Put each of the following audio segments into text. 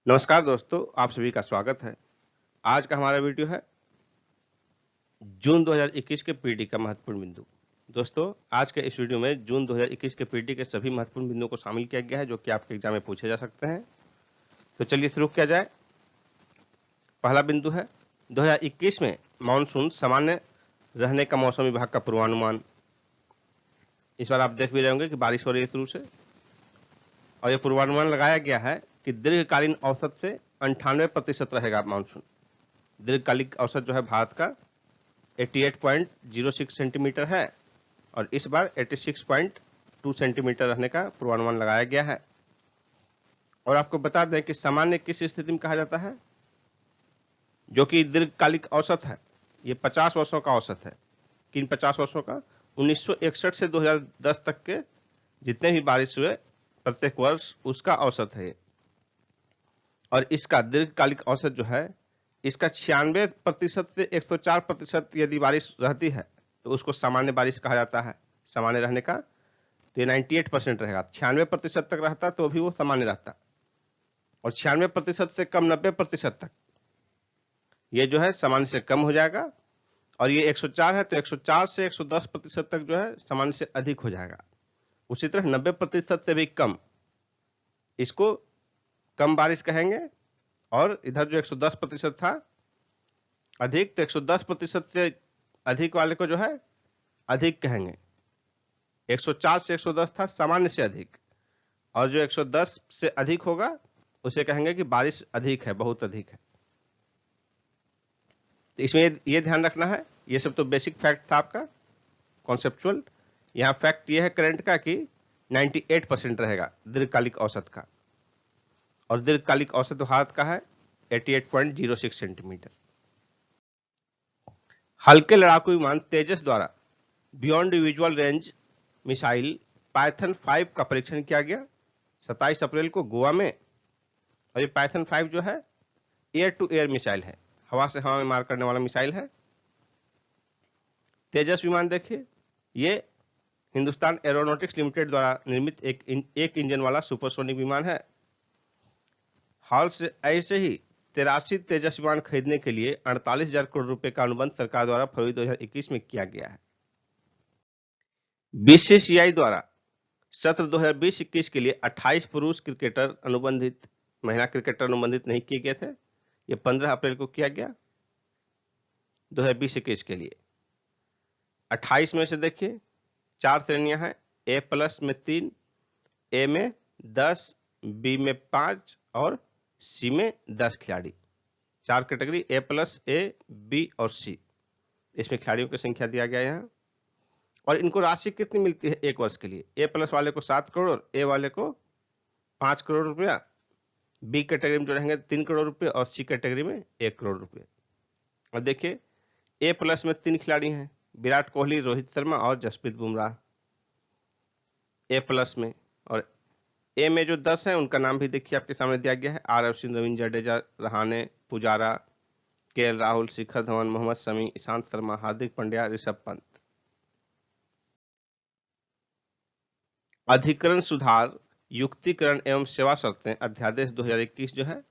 नमस्कार दोस्तों, आप सभी का स्वागत है। आज का हमारा वीडियो है जून 2021 के पीटी का महत्वपूर्ण बिंदु। दोस्तों, आज के इस वीडियो में जून 2021 के पीटी के सभी महत्वपूर्ण बिंदुओं को शामिल किया गया है जो कि आपके एग्जाम में पूछे जा सकते हैं। तो चलिए शुरू किया जाए। पहला बिंदु है 2021 में मानसून सामान्य रहने का मौसम विभाग का पूर्वानुमान। इस बार आप देख भी रहे होंगे कि बारिश हो रही है शुरू से, और यह पूर्वानुमान लगाया गया है कि दीर्घकालीन औसत से 98% रहेगा मानसून। दीर्घकालिक औसत जो है भारत का 88.06 सेंटीमीटर है और इस बार 86.2 सेंटीमीटर रहने का पूर्वानुमान लगाया गया है। और आपको बता दें कि सामान्य किस स्थिति में कहा जाता है, जो कि दीर्घकालिक औसत है। ये 50 वर्षों का औसत है। किन 50 वर्षों का? 1961 से 2010 तक के जितने भी बारिश हुए प्रत्येक वर्ष, उसका औसत है। और इसका दीर्घकालिक औसत जो है, इसका 96% से 104% यदि बारिश रहती है तो उसको सामान्य बारिश कहा जाता है। सामान्य रहने का तो 98% रहेगा। 96% तक रहता तो भी वो सामान्य रहता, और 96% से कम 90% तक ये जो है सामान्य से कम हो जाएगा। और ये 104 है तो 104 से 110% तक जो है सामान्य से अधिक हो जाएगा। उसी तरह 90% से भी कम, इसको कम बारिश कहेंगे। और इधर जो 110% था अधिक, तो 110% से अधिक वाले को जो है अधिक कहेंगे। 104 से 110 था सामान्य से अधिक, और जो 110 से अधिक होगा उसे कहेंगे कि बारिश अधिक है, बहुत अधिक है। तो इसमें ये ध्यान रखना है। ये सब तो बेसिक फैक्ट था आपका, कॉन्सेप्चुअल। यहाँ फैक्ट ये है करंट का कि 98% रहेगा दीर्घकालिक औसत का, और दीर्घकालिक औसत भारत का है 88.06 सेंटीमीटर। हल्के लड़ाकू विमान तेजस द्वारा beyond visual range missile Python 5 का परीक्षण किया गया 27 अप्रैल को गोवा में। और ये पाइथन 5 जो है एयर टू एयर मिसाइल है, हवा से हवा में मार करने वाला मिसाइल है। तेजस विमान देखिए, ये हिंदुस्तान एरोनॉटिक्स लिमिटेड द्वारा निर्मित एक इंजन वाला सुपरसोनिक विमान है। हाल से ऐसे ही 83 तेजस विमान खरीदने के लिए 48,000 करोड़ रुपए का अनुबंध सरकार द्वारा फरवरी 2021 में किया गया है। बीसीसीआई द्वारा सत्र 2020-21 के लिए 28 पुरुष क्रिकेटर अनुबंधित, महिला क्रिकेटर अनुबंधित नहीं किए गए थे। ये 15 अप्रैल को किया गया 2020-21 के लिए। 28 में से देखिए 4 श्रेणियां हैं। A+ में 3, A में 10, B में 5 और C में 10 खिलाड़ी। 4 कैटेगरी A+, A, B और C। इसमें खिलाड़ियों की संख्या दिया गया यहाँ। और इनको राशि कितनी मिलती है एक वर्ष के लिए? A+ वाले को 7 करोड़, A वाले को 5 करोड़ रुपया, B कैटेगरी में जो रहेंगे 3 करोड़ रुपये और C कैटेगरी में 1 करोड़ रुपये। और देखिए A+ में 3 खिलाड़ी हैं, विराट कोहली, रोहित शर्मा और जसप्रीत बुमराह A+ में। और A में जो 10 हैं उनका नाम भी देखिए आपके सामने दिया गया है। आर अश्विन, रविंद्र जडेजा, रहाणे, पुजारा, के राहुल, शिखर धवन, मोहम्मद शमी, ईशांत शर्मा, हार्दिक पांड्या, ऋषभ पंत। अधिकरण सुधार, युक्तिकरण एवं सेवा शर्तें अध्यादेश 2021 जो है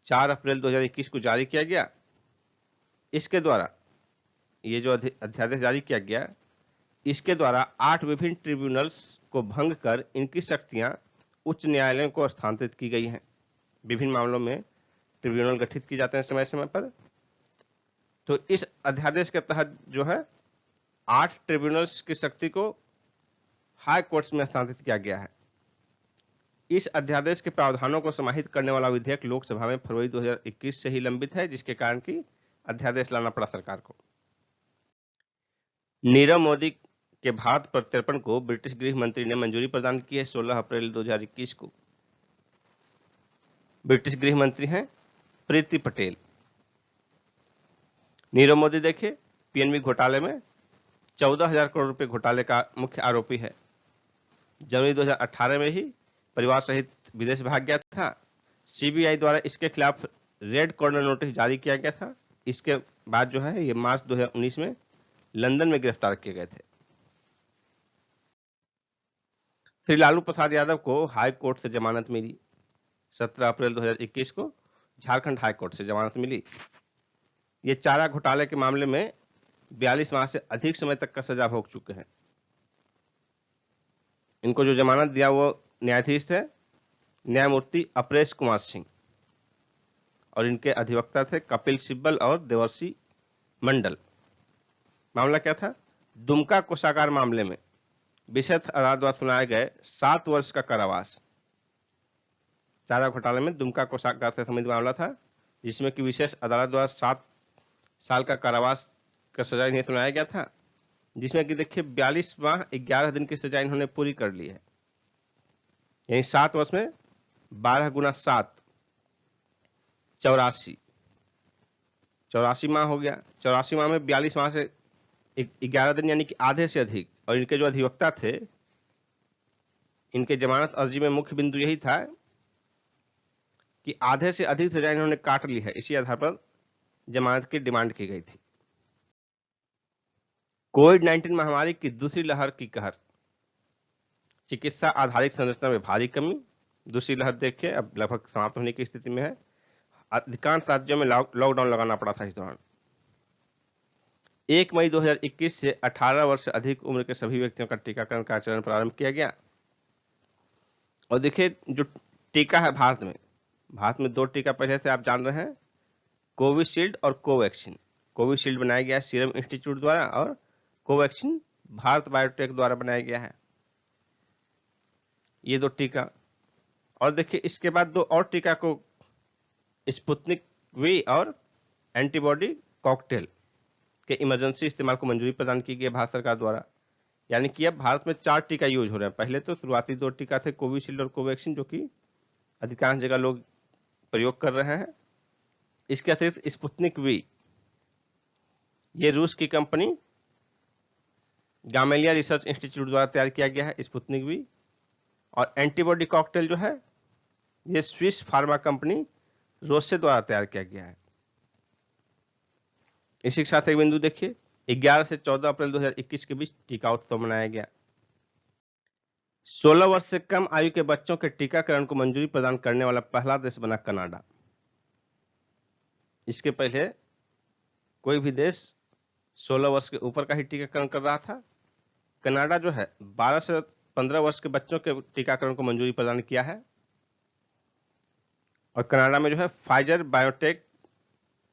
4 अप्रैल 2021 को जारी किया गया। इसके द्वारा ये जो अध्यादेश जारी किया गया, इसके द्वारा 8 विभिन्न ट्रिब्यूनल्स को भंग कर इनकी शक्तियां उच्च न्यायालयों को स्थानांतरित की गई हैं। विभिन्न मामलों में ट्रिब्यूनल गठित किए जाते हैं समय समय पर। तो इस अध्यादेश के तहत जो है 8 ट्रिब्यूनल्स की शक्ति को हाई कोर्ट्स में स्थानांतरित किया गया है। इस अध्यादेश के प्रावधानों को समाहित करने वाला विधेयक लोकसभा में फरवरी 2021 से ही लंबित है, जिसके कारण कि अध्यादेश लाना पड़ा सरकार को। नीरव मोदी के भारत प्रत्यर्पण को ब्रिटिश गृह मंत्री ने मंजूरी प्रदान की है 16 अप्रैल 2021 को। ब्रिटिश गृह मंत्री हैं प्रीति पटेल। नीरव मोदी देखिए पीएनबी घोटाले में 14,000 करोड़ रुपए घोटाले का मुख्य आरोपी है। जनवरी 2018 में ही परिवार सहित विदेश भाग गया था। सीबीआई द्वारा इसके खिलाफ रेड कॉर्नर नोटिस जारी किया गया था। इसके बाद जो है ये मार्च 2019 में लंदन में गिरफ्तार किए गए थे। श्री लालू प्रसाद यादव को हाई कोर्ट से जमानत मिली 17 अप्रैल 2021 को झारखंड हाई कोर्ट से जमानत मिली। ये चारा घोटाले के मामले में 42 माह से अधिक समय तक का सजा भोग चुके हैं। इनको जो जमानत दिया वो न्यायाधीश थे न्यायमूर्ति अपरेश कुमार सिंह और इनके अधिवक्ता थे कपिल सिब्बल और देवर्षि मंडल। मामला क्या था? दुमका कोषागार मामले में विशेष अदालत द्वारा सुनाए गए 7 वर्ष का कारावास। चारा घोटाले में दुमका कोषागार से संबंधित मामला था जिसमें कि विशेष अदालत द्वारा 7 साल का कारावास का सजा इन्हें सुनाया गया था, जिसमें कि देखिए 42 माह 11 दिन की सजा इन्होंने पूरी कर ली है। यानी 7 वर्ष में 12 गुना 7 84 माह हो गया। 84 माह में 42 माह से 11 दिन यानी कि आधे से अधिक। और इनके जो अधिवक्ता थे, इनके जमानत अर्जी में मुख्य बिंदु यही था कि आधे से अधिक सजा इन्होंने काट ली है, इसी आधार पर जमानत की डिमांड की गई थी। कोविड-19 महामारी की दूसरी लहर की कहर, चिकित्सा आधारित संरचना में भारी कमी। दूसरी लहर देखिए अब लगभग समाप्त होने की स्थिति में है। अधिकांश राज्यों में लॉकडाउन लगाना पड़ा था इस दौरान। 1 मई 2021 से 18 वर्ष से अधिक उम्र के सभी व्यक्तियों का टीकाकरण का चरण प्रारंभ किया गया। और देखिए जो टीका है भारत में 2 टीका पहले से आप जान रहे हैं, कोविशील्ड और कोवैक्सीन। कोविशील्ड बनाया गया है सीरम इंस्टीट्यूट द्वारा और कोवैक्सीन भारत बायोटेक द्वारा बनाया गया है। ये 2 टीका। और देखिए इसके बाद 2 और टीका को स्पुतनिक वी और एंटीबॉडी कॉकटेल के इमरजेंसी इस्तेमाल को मंजूरी प्रदान की गई भारत सरकार द्वारा। यानी कि अब भारत में 4 टीका यूज हो रहे हैं। पहले तो शुरुआती 2 टीका थे कोविशील्ड और कोवैक्सीन, जो कि अधिकांश जगह लोग प्रयोग कर रहे हैं। इसके अतिरिक्त स्पुतनिक वी, ये रूस की कंपनी गामेलिया रिसर्च इंस्टीट्यूट द्वारा तैयार किया गया है स्पुतनिक वी। और एंटीबॉडी कॉकटेल जो है ये स्विस फार्मा कंपनी रोसे द्वारा तैयार किया गया है। इसी के साथ एक बिंदु देखिए, 11 से 14 अप्रैल 2021 के बीच टीका उत्सव मनाया गया। 16 वर्ष से कम आयु के बच्चों के टीकाकरण को मंजूरी प्रदान करने वाला पहला देश बना कनाडा। इसके पहले कोई भी देश 16 वर्ष के ऊपर का ही टीकाकरण कर रहा था। कनाडा जो है 12 से 15 वर्ष के बच्चों के टीकाकरण को मंजूरी प्रदान किया है। और कनाडा में जो है फाइजर बायोटेक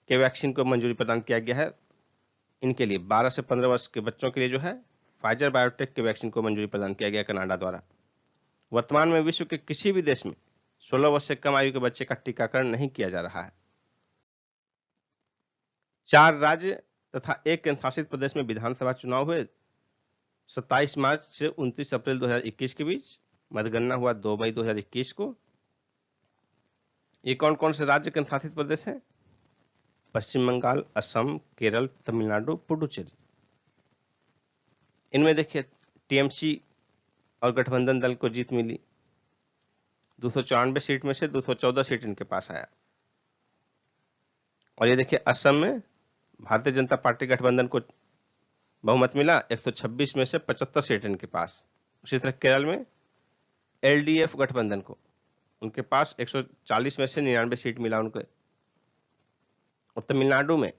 के वैक्सीन को मंजूरी प्रदान किया गया है। इनके लिए 12 से 15 वर्ष के बच्चों के लिए जो है फाइजर बायोटेक के वैक्सीन को मंजूरी प्रदान किया गया कनाडा द्वारा। वर्तमान में विश्व के किसी भी देश में 16 वर्ष से कम आयु के बच्चे का टीकाकरण नहीं किया जा रहा है। 4 राज्य तथा 1 केंद्रशासित प्रदेश में विधानसभा चुनाव हुए 27 मार्च से 29 अप्रैल 2021 के बीच। मतगणना हुआ 2 मई 2021 को। ये कौन कौन से राज्य केंद्रशासित प्रदेश हैं? पश्चिम बंगाल, असम, केरल, तमिलनाडु, पुडुचेरी। इनमें देखिए टीएमसी और गठबंधन दल को जीत मिली। 294 सीट में से 214 सीट इनके पास आया। और ये देखिए असम में भारतीय जनता पार्टी गठबंधन को बहुमत मिला, 126 में से 75 सीट इनके पास। उसी तरह केरल में एलडीएफ गठबंधन को, उनके पास 140 में से 99 सीट मिला उनको। और तमिलनाडु में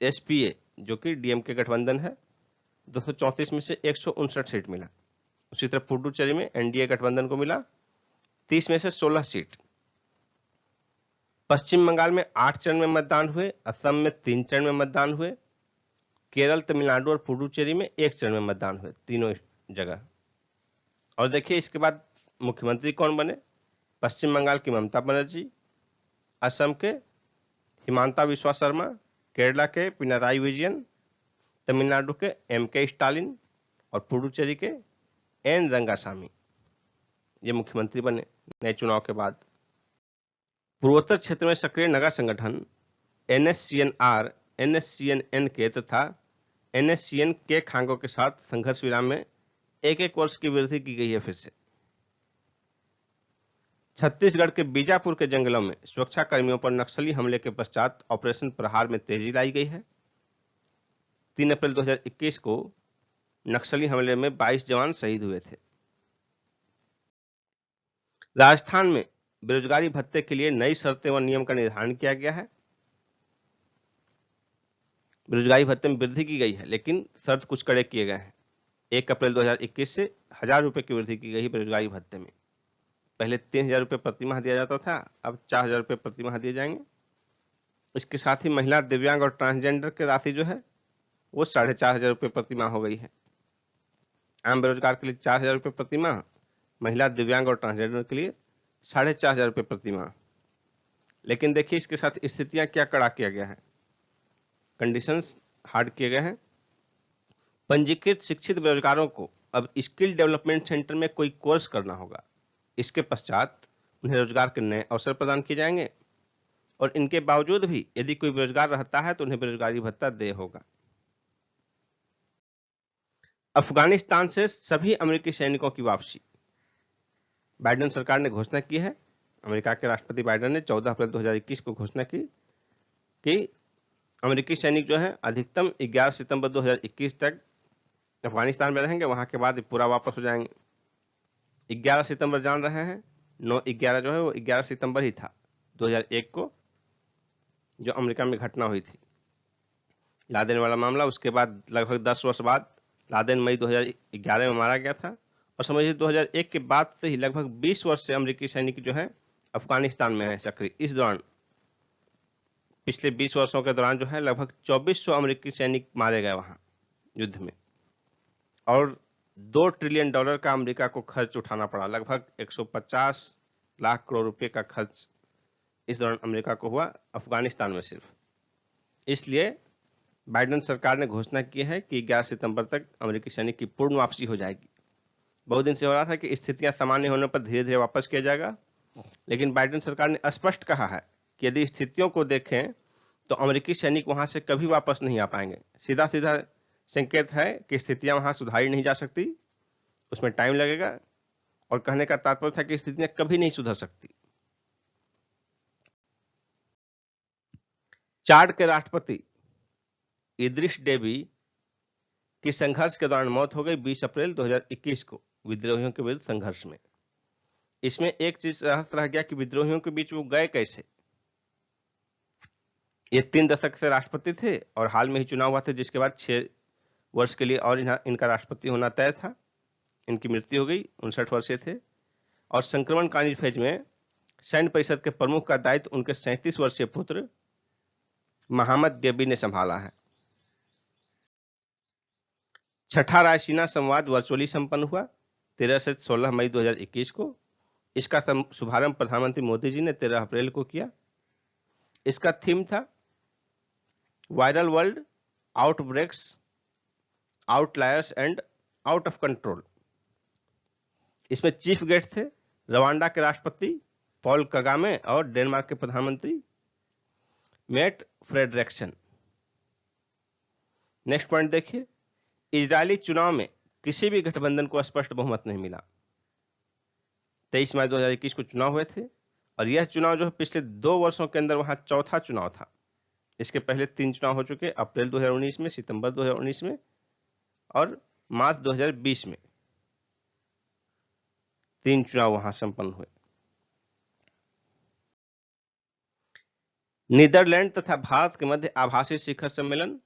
एसपीए जो कि डीएमके गठबंधन है, 234 में से 159 सीट मिला। उसी तरह पुडुचेरी में एनडीए गठबंधन को मिला 30 में से 16 सीट। पश्चिम बंगाल में 8 चरण में मतदान हुए, असम में 3 चरण में मतदान हुए, केरल, तमिलनाडु और पुडुचेरी में 1 चरण में मतदान हुए, तीनों जगह। और देखिए इसके बाद मुख्यमंत्री कौन बने? पश्चिम बंगाल की ममता बनर्जी, असम के हिमांता बिस्वा शर्मा, केरला के पिनाराई विजयन, तमिलनाडु के एमके स्टालिन और पुडुचेरी के एन रंगासामी। ये मुख्यमंत्री बने नए चुनाव के बाद। पूर्वोत्तर क्षेत्र में सक्रिय नगा संगठन एनएससीएनआर, एनएससीएनके तथा एनएससीएन के खांगों के साथ संघर्ष विराम में 1 वर्ष की वृद्धि की गई है। फिर से छत्तीसगढ़ के बीजापुर के जंगलों में सुरक्षा कर्मियों पर नक्सली हमले के पश्चात ऑपरेशन प्रहार में तेजी लाई गई है। 3 अप्रैल 2021 को नक्सली हमले में 22 जवान शहीद हुए थे। राजस्थान में बेरोजगारी भत्ते के लिए नई शर्तें व नियम का निर्धारण किया गया है। बेरोजगारी भत्ते में वृद्धि की गई है, लेकिन शर्त कुछ कड़े किए गए हैं। 1 अप्रैल 2021 से 1000 रुपये की वृद्धि की गई है बेरोजगारी भत्ते में। पहले 3000 रुपये प्रति माह दिया जाता था, अब 4000 रुपये प्रति माह दिए जाएंगे। इसके साथ ही महिला, दिव्यांग और ट्रांसजेंडर की राशि जो है वो 4500 रुपये प्रति माह हो गई है। आम बेरोजगार के लिए 4000 रुपये प्रति माह, महिला, दिव्यांग और ट्रांसजेंडर के लिए 4500 रुपये प्रति माह। लेकिन देखिए इसके साथ स्थितियां क्या कड़ा किया गया है, कंडीशंस हार्ड किए गए हैं। पंजीकृत शिक्षित बेरोजगारों को अब स्किल डेवलपमेंट सेंटर में कोई कोर्स करना होगा। इसके पश्चात उन्हें रोजगार के नए अवसर प्रदान किए जाएंगे और इनके बावजूद भी यदि कोई बेरोजगार रहता है तो उन्हें बेरोजगारी भत्ता देय होगा। अफगानिस्तान से सभी अमेरिकी सैनिकों की वापसी। बाइडेन सरकार ने घोषणा की है, अमेरिका के राष्ट्रपति बाइडेन ने 14 अप्रैल 2021 को घोषणा की कि अमेरिकी सैनिक जो है अधिकतम 11 सितंबर 2021 तक अफगानिस्तान में रहेंगे, वहां के बाद पूरा वापस हो जाएंगे। 11 सितंबर जान रहे हैं, 9/11 जो है वो 11 सितंबर ही था 2001 को, जो अमेरिका में घटना हुई थी लादेन वाला मामला। उसके बाद लगभग 10 वर्ष बाद लादेन मई 2011 में मारा गया था, और समझिए 2001 के बाद से ही लगभग 20 वर्ष से अमेरिकी सैनिक जो है अफगानिस्तान में है सक्रिय। इस दौरान पिछले 20 वर्षों के दौरान जो है लगभग 2400 अमेरिकी सैनिक मारे गए वहां युद्ध में, और $2 ट्रिलियन का अमेरिका को खर्च उठाना पड़ा। लगभग 150 लाख करोड़ रुपए का खर्च इस दौरान अमेरिका को हुआ अफगानिस्तान में सिर्फ। इसलिए बाइडेन सरकार ने घोषणा की है कि 11 सितंबर तक अमेरिकी सैनिक की पूर्ण वापसी हो जाएगी। बहुत दिन से हो रहा था कि स्थितियां सामान्य होने पर धीरे धीरे वापस किया जाएगा, लेकिन बाइडेन सरकार ने स्पष्ट कहा है कि यदि स्थितियों को देखें तो अमेरिकी सैनिक वहां से कभी वापस नहीं आ पाएंगे। सीधा सीधा संकेत है कि स्थितियां वहां सुधारी नहीं जा सकती, उसमें टाइम लगेगा, और कहने का तात्पर्य था कि स्थितियां कभी नहीं सुधर सकती। चाड के राष्ट्रपति इद्रिस डेबी की संघर्ष के दौरान मौत हो गई 20 अप्रैल 2021 को विद्रोहियों के विरुद्ध संघर्ष में। इसमें एक चीज रहस्य रह गया कि विद्रोहियों के बीच वो गए कैसे। ये 3 दशक से राष्ट्रपति थे और हाल में ही चुनाव हुआ था, जिसके बाद 6 वर्ष के लिए और इनका राष्ट्रपति होना तय था। इनकी मृत्यु हो गई, 59 वर्षीय थे, और संक्रमणकालीन फेज में सैन्य परिषद के प्रमुख का दायित्व उनके 37 वर्षीय पुत्र मोहम्मद डेबी ने संभाला है। छठा रायसीना संवाद वर्चुअली संपन्न हुआ 13 से 16 मई 2021 को। इसका शुभारंभ प्रधानमंत्री मोदी जी ने 13 अप्रैल को किया। इसका थीम था viral world, outbreaks, outliers and out of control. इसमें चीफ गेस्ट थे रवांडा के राष्ट्रपति पॉल कगामे और डेनमार्क के प्रधानमंत्री मेट फ्रेडरिक्सन। नेक्स्ट पॉइंट देखिए, इजरायली चुनाव में किसी भी गठबंधन को स्पष्ट बहुमत नहीं मिला। 23 मई 2021 को चुनाव हुए थे, और यह चुनाव जो है पिछले 2 वर्षों के अंदर वहां चौथा चुनाव था। इसके पहले 3 चुनाव हो चुके, अप्रैल 2019 में, सितंबर 2019 में और मार्च 2020 में 3 चुनाव वहां संपन्न हुए। नीदरलैंड तथा भारत के मध्य आभासी शिखर सम्मेलन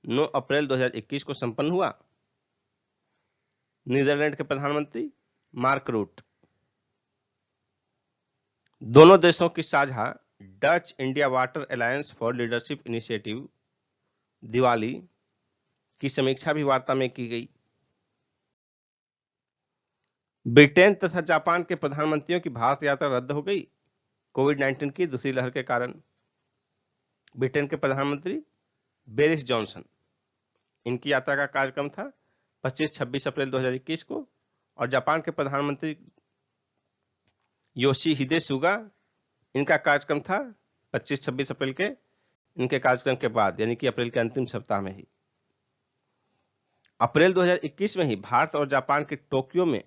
9 अप्रैल 2021 को संपन्न हुआ। नीदरलैंड के प्रधानमंत्री मार्क रूट। दोनों देशों की साझा Dutch India water alliance for leadership initiative Diwali की समीक्षा भी वार्ता में की गई। ब्रिटेन तथा जापान के प्रधानमंत्रियों की भारत यात्रा रद्द हो गई कोविड-19 की दूसरी लहर के कारण। ब्रिटेन के प्रधानमंत्री बोरिस जॉनसन, इनकी यात्रा का कार्यक्रम था 25-26 अप्रैल 2021 को, और जापान के प्रधानमंत्री योशिहिदे सुगा, इनका कार्यक्रम था 25-26 अप्रैल के इनके कार्यक्रम के बाद, यानी कि अप्रैल के अंतिम सप्ताह में ही। अप्रैल 2021 में ही भारत और जापान के टोक्यो में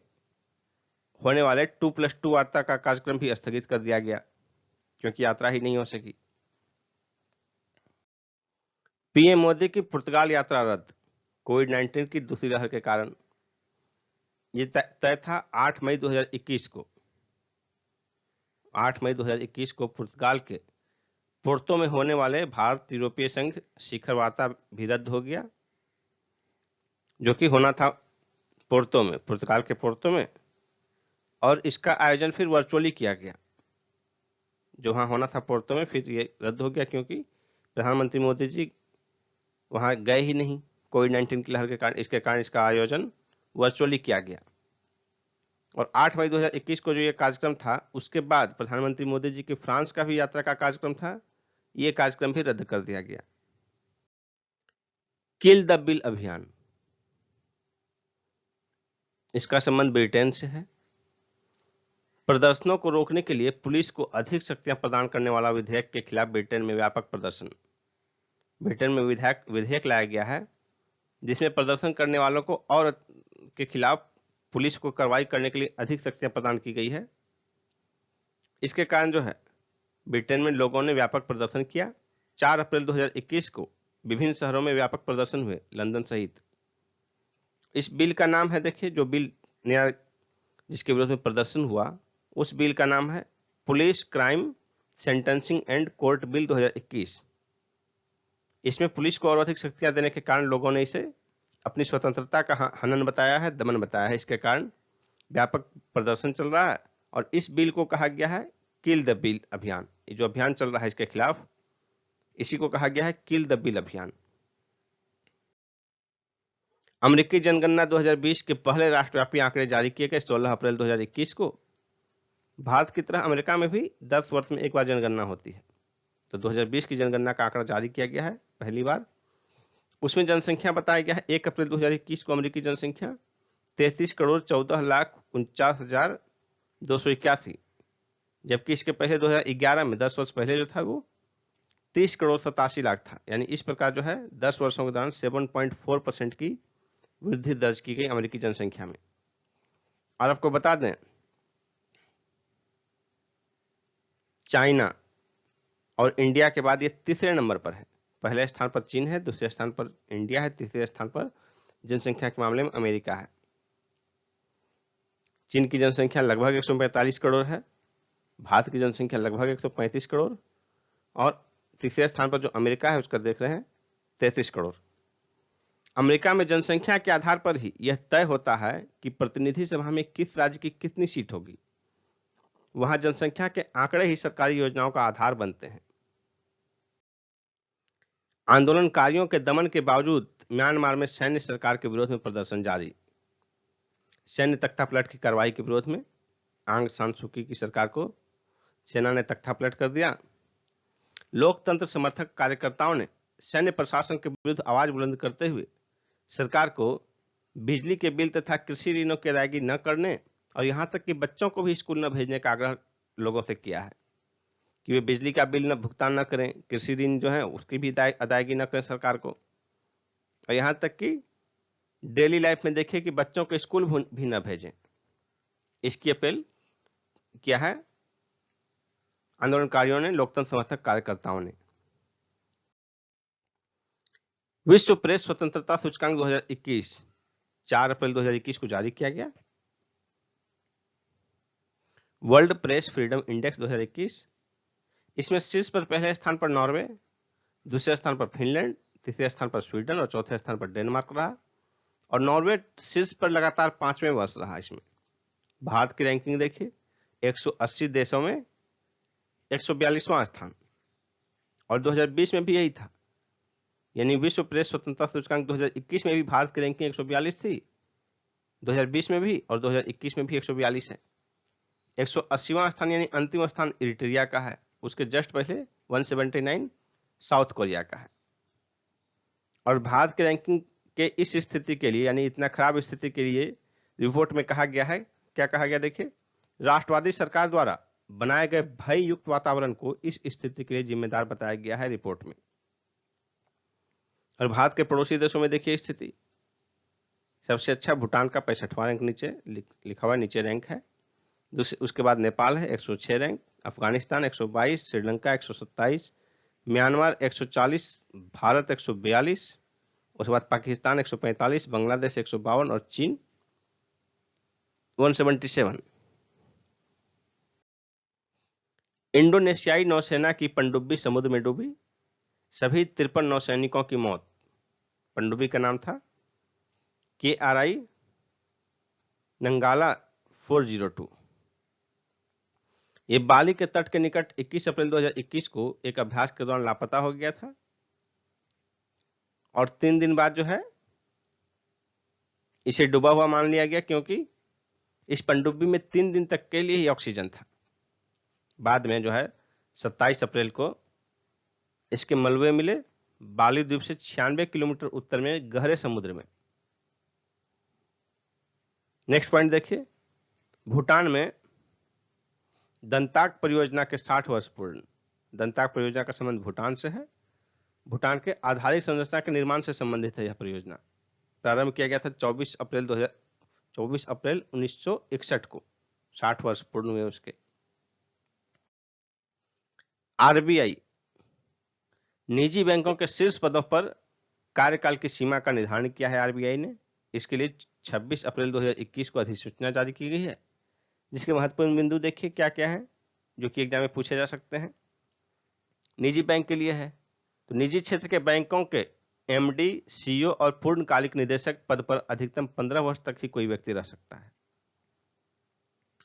होने वाले 2+2 वार्ता का कार्यक्रम भी स्थगित कर दिया गया, क्योंकि यात्रा ही नहीं हो सकी। पीएम मोदी की पुर्तगाल यात्रा रद्द कोविड-19 की दूसरी लहर के कारण। यह तय था 8 मई 2021 को। 8 मई 2021 को पुर्तगाल के पोर्तो में होने वाले भारत यूरोपीय संघ शिखर वार्ता भी रद्द हो गया, जो कि होना था पोर्तो में, पुर्तगाल के पोर्तो में, और इसका आयोजन फिर वर्चुअली किया गया। जो वहां होना था पोर्तो में, फिर ये रद्द हो गया क्योंकि प्रधानमंत्री मोदी जी वहां गए ही नहीं कोविड-19 की लहर के कारण। इसके कारण इसका आयोजन वर्चुअली किया गया। और 8 मई 2021 को जो ये कार्यक्रम था, उसके बाद प्रधानमंत्री मोदी जी की फ्रांस का भी यात्रा का कार्यक्रम था, ये कार्यक्रम भी रद्द कर दिया गया। किल द बिल अभियान, इसका संबंध ब्रिटेन से है। प्रदर्शनों को रोकने के लिए पुलिस को अधिक शक्तियां प्रदान करने वाला विधेयक के खिलाफ ब्रिटेन में व्यापक प्रदर्शन। ब्रिटेन में विधेयक लाया गया है जिसमें प्रदर्शन करने वालों को और के खिलाफ पुलिस को कार्रवाई करने के लिए अधिक शक्तियां प्रदान की गई है। इसके कारण जो है ब्रिटेन में लोगों ने व्यापक प्रदर्शन किया। 4 अप्रैल 2021 को विभिन्न शहरों में व्यापक प्रदर्शन हुए, लंदन सहित। इस बिल का नाम है, देखिए, जो बिल नया जिसके विरोध में प्रदर्शन हुआ, उस बिल का नाम है police crime sentencing and court bill 2021। इसमें पुलिस को और अधिक शक्तियां देने के कारण लोगों ने इसे अपनी स्वतंत्रता का हनन बताया है, दमन बताया है। इसके कारण व्यापक प्रदर्शन चल रहा है और इस बिल को कहा गया है किल द बिल अभियान। ये जो अभियान चल रहा है इसके खिलाफ, इसी को कहा गया है किल द बिल अभियान। अमेरिकी जनगणना 2020 के पहले राष्ट्रव्यापी आंकड़े जारी किए गए 16 अप्रैल 2021 को। भारत की तरह अमेरिका में भी 10 वर्ष में एक बार जनगणना होती है, तो 2020 की जनगणना का आंकड़ा जारी किया गया है पहली बार। उसमें जनसंख्या बताया गया है 1 अप्रैल 2021 को अमेरिकी जनसंख्या 33,14,49,281, जबकि इसके पहले 2011 में 10 वर्ष पहले जो था वो 30,87,00,000 था। यानी इस प्रकार जो है 10 वर्षों के दौरान 7.4% की वृद्धि दर्ज की गई अमेरिकी जनसंख्या में। और आपको बता दें, चाइना और इंडिया के बाद ये तीसरे नंबर पर है। पहले स्थान पर चीन है, दूसरे स्थान पर इंडिया है, तीसरे स्थान पर जनसंख्या के मामले में अमेरिका है। चीन की जनसंख्या लगभग 145 करोड़ है, भारत की जनसंख्या लगभग 135 करोड़, और तीसरे स्थान पर जो अमेरिका है उसका देख रहे हैं 33 करोड़। अमेरिका में जनसंख्या के आधार पर ही यह तय होता है कि प्रतिनिधि सभा में किस राज्य की कितनी सीट होगी। वहां जनसंख्या के आंकड़े ही सरकारी योजनाओं का आधार बनते हैं। आंदोलनकारियों के दमन के बावजूद म्यांमार में सैन्य सरकार के विरोध में प्रदर्शन जारी। सैन्य तख्तापलट की कार्रवाई के विरोध में आंग सान सू की सरकार को सेना ने तख्तापलट कर दिया। लोकतंत्र समर्थक कार्यकर्ताओं ने सैन्य प्रशासन के विरुद्ध आवाज बुलंद करते हुए सरकार को बिजली के बिल तथा कृषि ऋणों की अदायगी न करने और यहां तक कि बच्चों को भी स्कूल न भेजने का आग्रह लोगों से किया है कि वे बिजली का बिल न भुगतान न करें, कृषि ऋण जो है उसकी भी अदायगी न करें सरकार को, और यहां तक कि डेली लाइफ में देखिए कि बच्चों को स्कूल भी न भेजें। इसकी अपील किया है आंदोलनकारियों ने, लोकतंत्र समर्थक कार्यकर्ताओं ने। विश्व प्रेस स्वतंत्रता सूचकांक 2021 4 अप्रैल 2021 को जारी किया गया। वर्ल्ड प्रेस फ्रीडम इंडेक्स 2021, इसमें शीर्ष पर पहले स्थान पर नॉर्वे, दूसरे स्थान पर फिनलैंड, तीसरे स्थान पर स्वीडन और चौथे स्थान पर डेनमार्क रहा। और नॉर्वे शीर्ष पर लगातार 5वें वर्ष रहा। इसमें भारत की रैंकिंग देखिए, 180 देशों में 142वां स्थान, और 2020 में भी यही था। यानी विश्व प्रेस स्वतंत्रता सूचकांक 2021 में भी भारत की रैंकिंग 142 थी, 2020 में भी, और 2021 में भी 142 है। 180वां स्थान यानी अंतिम स्थान इरिट्रिया का है, उसके जस्ट पहले 179 साउथ कोरिया का है। और भारत की रैंकिंग के इस स्थिति के लिए, यानी इतना खराब स्थिति के लिए, रिपोर्ट में कहा गया है, क्या कहा गया देखिए, राष्ट्रवादी सरकार द्वारा बनाए गए भय युक्त वातावरण को इस स्थिति के लिए जिम्मेदार बताया गया है रिपोर्ट में। और भारत के पड़ोसी देशों में देखिए स्थिति, सबसे अच्छा भूटान का 65वां रैंक नीचे लिखा हुआ, नीचे रैंक है। उसके बाद नेपाल है 106 रैंक, अफगानिस्तान 122, श्रीलंका 127, म्यांमार 140, भारत 142, उसके बाद पाकिस्तान 145, बांग्लादेश 152 और चीन 177। इंडोनेशियाई नौसेना की पनडुब्बी समुद्र में डूबी, सभी 53 नौसैनिकों की मौत। पनडुब्बी का नाम था KRI नंगाला 402। ये बाली के तट के निकट 21 अप्रैल 2021 को एक अभ्यास के दौरान लापता हो गया था और 3 दिन बाद जो है इसे डूबा हुआ मान लिया गया, क्योंकि इस पनडुब्बी में 3 दिन तक के लिए ही ऑक्सीजन था। बाद में जो है 27 अप्रैल को इसके मलबे मिले बाली द्वीप से 96 किलोमीटर उत्तर में गहरे समुद्र में। नेक्स्ट पॉइंट देखिए, भूटान में दंताक परियोजना के 60 वर्ष पूर्ण। दंताक परियोजना का संबंध भूटान से है। भूटान के आधारिक संरचना के निर्माण से संबंधित है यह परियोजना। प्रारंभ किया गया था 24 अप्रैल 1961 को। 60 वर्ष पूर्ण हुए उसके। RBI निजी बैंकों के शीर्ष पदों पर कार्यकाल की सीमा का निर्धारण किया है RBI ने। इसके लिए 26 अप्रैल 2021 को अधिसूचना जारी की गई है, जिसके महत्वपूर्ण बिंदु देखिए क्या क्या है जो कि एग्जाम में पूछे जा सकते हैं। निजी बैंक के लिए है तो निजी क्षेत्र के बैंकों के MD, CEO और पूर्णकालिक निदेशक पद पर अधिकतम 15 वर्ष तक ही कोई व्यक्ति रह सकता है।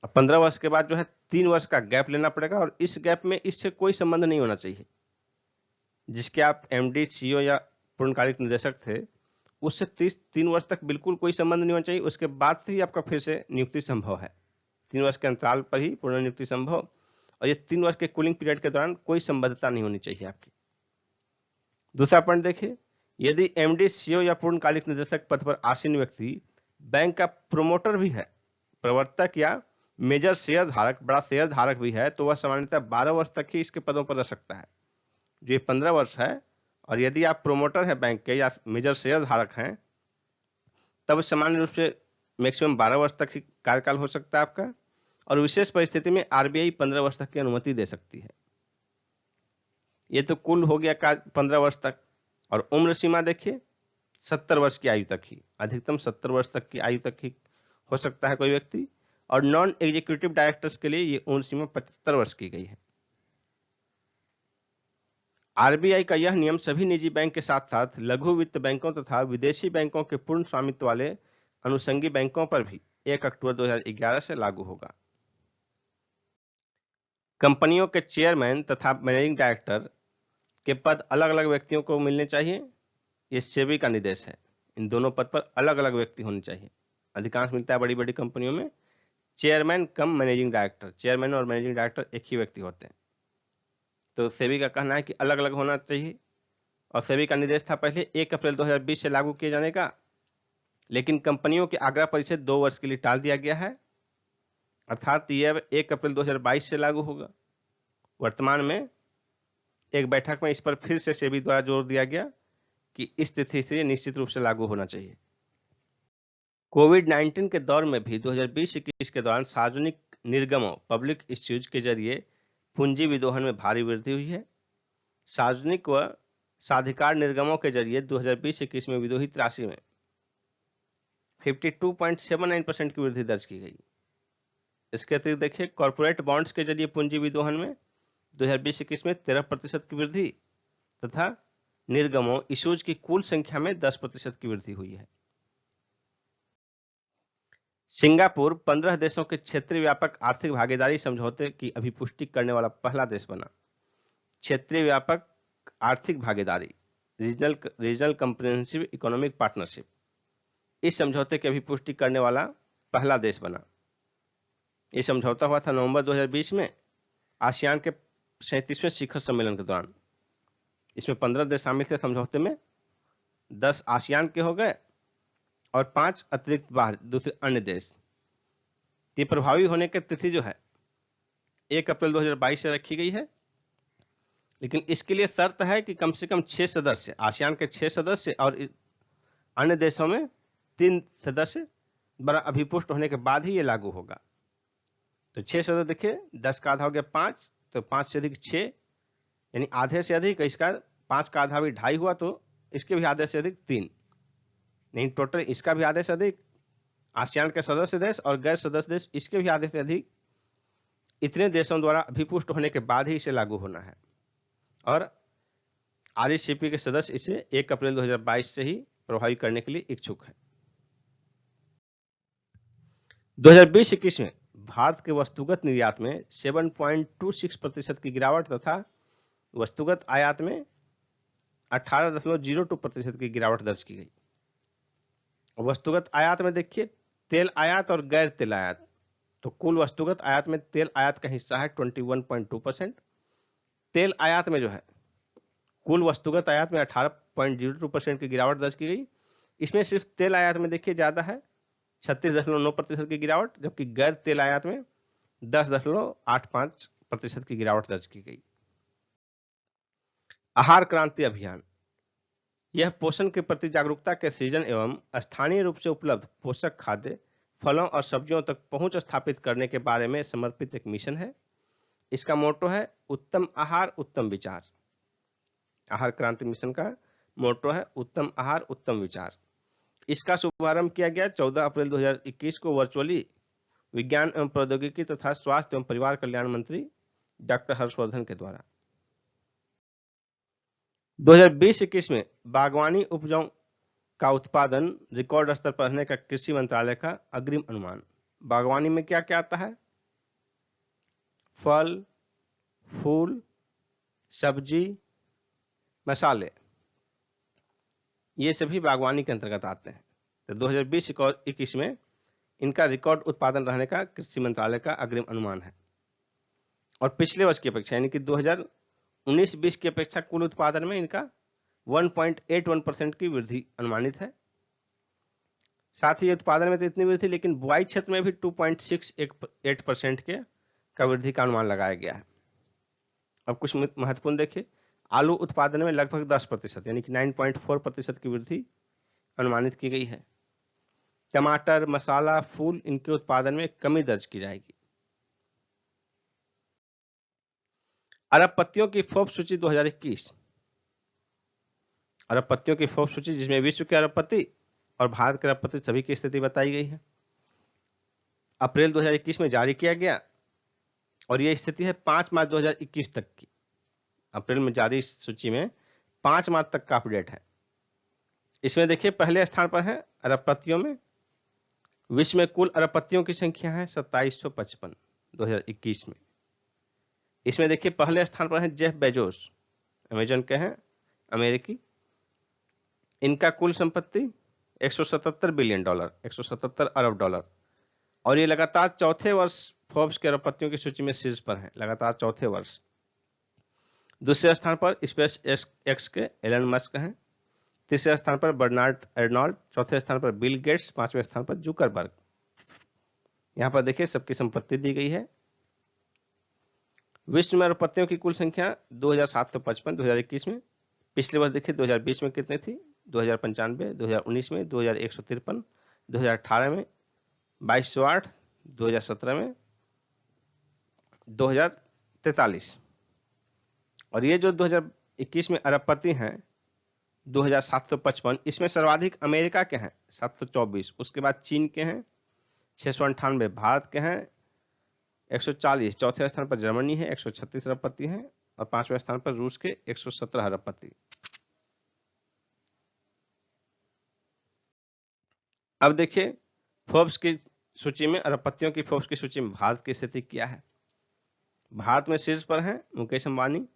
अब 15 वर्ष के बाद जो है 3 वर्ष का गैप लेना पड़ेगा और इस गैप में इससे कोई संबंध नहीं होना चाहिए। जिसके आप MD, CEO या पूर्णकालिक निदेशक थे उससे 3 वर्ष तक बिल्कुल कोई संबंध नहीं होना चाहिए। उसके बाद से ही आपका फिर से नियुक्ति संभव है। 3 वर्ष के अंतराल पर ही पूर्ण नियुक्ति संभव, और ये 3 वर्ष के कूलिंग पीरियड के दौरान कोई संबद्धता नहीं होनी चाहिए आपकी। दूसरा पॉइंट देखिए, यदि MD, CEO या पूर्णकालिक निदेशक पद पर आसीन व्यक्ति बैंक का प्रोमोटर भी है, प्रवर्तक या मेजर शेयर धारक, बड़ा शेयर धारक भी है, तो वह सामान्यतः 12 वर्ष तक ही इसके पदों पर रह सकता है। जो ये 15 वर्ष है, और यदि आप प्रोमोटर है बैंक के या मेजर शेयर धारक हैं तब सामान्य रूप से मैक्सिमम 12 वर्ष तक ही कार्यकाल हो सकता है आपका, और विशेष परिस्थिति में RBI 15 वर्ष तक की अनुमति दे सकती है। ये तो कुल हो गया 15 वर्ष तक। और उम्र सीमा देखिए 70 वर्ष की आयु तक ही, अधिकतम 70 वर्ष तक की आयु तक ही हो सकता है कोई व्यक्ति। और नॉन एग्जीक्यूटिव डायरेक्टर्स के लिए ये उम्र सीमा 75 वर्ष की गई है। RBI का यह नियम सभी निजी बैंक के साथ साथ लघु वित्त बैंकों तथा विदेशी बैंकों के पूर्ण स्वामित्व वाले अनुषंगी बैंकों पर भी 1 अक्टूबर 2011 से लागू होगा। कंपनियों के चेयरमैन तथा मैनेजिंग डायरेक्टर के पद अलग अलग व्यक्तियों को मिलने चाहिए। ये सेबी का निर्देश है। इन दोनों पद पर अलग अलग व्यक्ति होने चाहिए। अधिकांश मिलता है बड़ी बड़ी कंपनियों में chairman cum managing director. Chairman और मैनेजिंग डायरेक्टर एक ही व्यक्ति होते हैं। तो सेबी का कहना है कि अलग अलग होना चाहिए, और सेबी का निर्देश था पहले 1 अप्रैल 2020 से लागू किए जाने का, लेकिन कंपनियों की आग्रह पर इसे 2 वर्ष के लिए टाल दिया गया है, अर्थात यह 1 अप्रैल 2022 से लागू होगा। वर्तमान में एक बैठक में इस पर फिर से सेबी द्वारा जोर दिया गया कि इस तिथि से निश्चित रूप से लागू होना चाहिए। कोविड-19 के दौर में भी 2020-21 के दौरान सार्वजनिक निर्गमों पब्लिक इश्यूज के जरिए पूंजी विदोहन में भारी वृद्धि हुई है। सार्वजनिक व साधिकार निर्गमों के जरिए 2020-21 में विदोहित राशि में 52.79% की वृद्धि दर्ज की गई। इसके अतिरिक्त देखिए, कॉर्पोरेट बॉन्ड्स के जरिए पूंजी विदोहन में 2020-21 में 13% की वृद्धि तथा निर्गमों इश्यूज की कुल संख्या में 10% की वृद्धि हुई है। सिंगापुर 15 देशों के क्षेत्रीय व्यापक आर्थिक भागीदारी समझौते की अभिपुष्टि करने वाला पहला देश बना। क्षेत्रीय व्यापक आर्थिक भागीदारी, रीजनल कम्प्रिहेंसिव इकोनॉमिक पार्टनरशिप, इस समझौते की अभिपुष्टि करने वाला पहला देश बना। यह समझौता हुआ था नवंबर 2020 में आसियान के 37वें शिखर सम्मेलन के दौरान। इसमें 15 देश शामिल थे। समझौते में 10 आसियान के हो गए और 5 अतिरिक्त बाहर दूसरे अन्य देश। ये प्रभावी होने की तिथि जो है 1 अप्रैल 2022 से रखी गई है, लेकिन इसके लिए शर्त है कि कम से कम 6 सदस्य, आसियान के 6 सदस्य और अन्य देशों में 3 सदस्य द्वारा अभिपुष्ट होने के बाद ही ये लागू होगा। तो 6 सदस्य देखिए, 10 का आधा हो गया 5, तो 5 से अधिक 6 यानी आधे से अधिक। इसका 5 का आधा भी 2.5 हुआ, तो इसके भी आधे से अधिक 3, नहीं टोटल इसका भी आधे से अधिक। आसियान के सदस्य देश और गैर सदस्य देश इसके भी आधे से अधिक इतने देशों द्वारा अभिपुष्ट होने के बाद ही इसे लागू होना है और RCEP के सदस्य इसे 1 अप्रैल 2022 से ही प्रभावी करने के लिए इच्छुक हैं। 2020-21 में भारत के वस्तुगत निर्यात में 7.26% की गिरावट तथा वस्तुगत आयात में 18.02% की गिरावट दर्ज की गई। वस्तुगत आयात में देखिए तेल आयात और गैर तेल आयात, तो कुल वस्तुगत आयात में तेल आयात का हिस्सा है 21.2%। तेल आयात में जो है कुल वस्तुगत आयात में 18.02% की गिरावट दर्ज की गई। इसमें सिर्फ तेल आयात में देखिए ज्यादा है 36.9% की गिरावट, जबकि गैर तेल आयात में 10.85% की गिरावट दर्ज की गई। आहार क्रांति अभियान, यह पोषण के प्रति जागरूकता के सृजन एवं स्थानीय रूप से उपलब्ध पोषक खाद्य फलों और सब्जियों तक पहुंच स्थापित करने के बारे में समर्पित एक मिशन है। इसका मोटो है उत्तम आहार उत्तम विचार। आहार क्रांति मिशन का मोटो है उत्तम आहार उत्तम विचार। इसका शुभारंभ किया गया 14 अप्रैल 2021 को वर्चुअली विज्ञान एवं प्रौद्योगिकी तथा स्वास्थ्य एवं परिवार कल्याण मंत्री डॉक्टर हर्षवर्धन के द्वारा। 2020-21 में बागवानी उपजों का उत्पादन रिकॉर्ड स्तर पर रहने का कृषि मंत्रालय का अग्रिम अनुमान। बागवानी में क्या क्या आता है? फल, फूल, सब्जी, मसाले, ये सभी बागवानी के अंतर्गत आते हैं। तो 2020-21 में इनका रिकॉर्ड उत्पादन रहने का कृषि मंत्रालय का अग्रिम अनुमान है और पिछले वर्ष की अपेक्षा यानी कि 2019-20 की अपेक्षा कुल उत्पादन में इनका 1.81% की वृद्धि अनुमानित है। साथ ही उत्पादन में तो इतनी वृद्धि, लेकिन बुआई क्षेत्र में भी 2.68% के का वृद्धि का अनुमान लगाया गया है। अब कुछ महत्वपूर्ण देखिए, आलू उत्पादन में लगभग 10% यानी कि 9.4% की वृद्धि अनुमानित की गई है। टमाटर, मसाला, फूल, इनके उत्पादन में कमी दर्ज की जाएगी। अरब पत्तियों की फोर्ब्स सूची 2021, अरब पत्तियों की फोर्ब्स सूची जिसमें विश्व के अरबपति और भारत के अरबपति सभी की स्थिति बताई गई है। अप्रैल 2021 में जारी किया गया और यह स्थिति है 5 मार्च 2021 तक की। अप्रैल में जारी सूची में 5 मार्च तक का अपडेट है। इसमें देखिए पहले स्थान पर है अरबपतियों में, विश्व में कुल अरबपतियों की संख्या है 2755 2021 में। इसमें देखिए पहले स्थान पर है जेफ बेजोस, अमेजन के हैं, अमेरिकी। इनका कुल संपत्ति 177 बिलियन डॉलर, 177 अरब डॉलर, और ये लगातार चौथे वर्ष फोर्ब्स के अरबपतियों की सूची में शीर्ष पर है, लगातार चौथे वर्ष। दूसरे स्थान पर स्पेस एक्स के एलन मस्क हैं, तीसरे स्थान पर बर्नार्ड अर्नोल्ड, चौथे स्थान पर बिल गेट्स, पांचवें स्थान पर जुकरबर्ग। यहां पर देखिए सबकी संपत्ति दी गई है। विश्व में अरबपतियों की कुल संख्या 2755 2021 में। पिछले वर्ष देखिए 2020 में कितनी थी? 2095, 2019 में 2153, 2018 में 2208, 2017 में 2043, और ये जो 2021 में अरबपति हैं 2755, इसमें सर्वाधिक अमेरिका के हैं 724, उसके बाद चीन के हैं 698, भारत के हैं 140, चौथे स्थान पर जर्मनी है 136 अरबपति हैं, और पांचवें स्थान पर रूस के 117 अरबपति। अब देखिए फोर्ब्स की सूची में, अरबपतियों की फोर्ब्स की सूची में भारत की स्थिति क्या है। भारत में शीर्ष पर है मुकेश अंबानी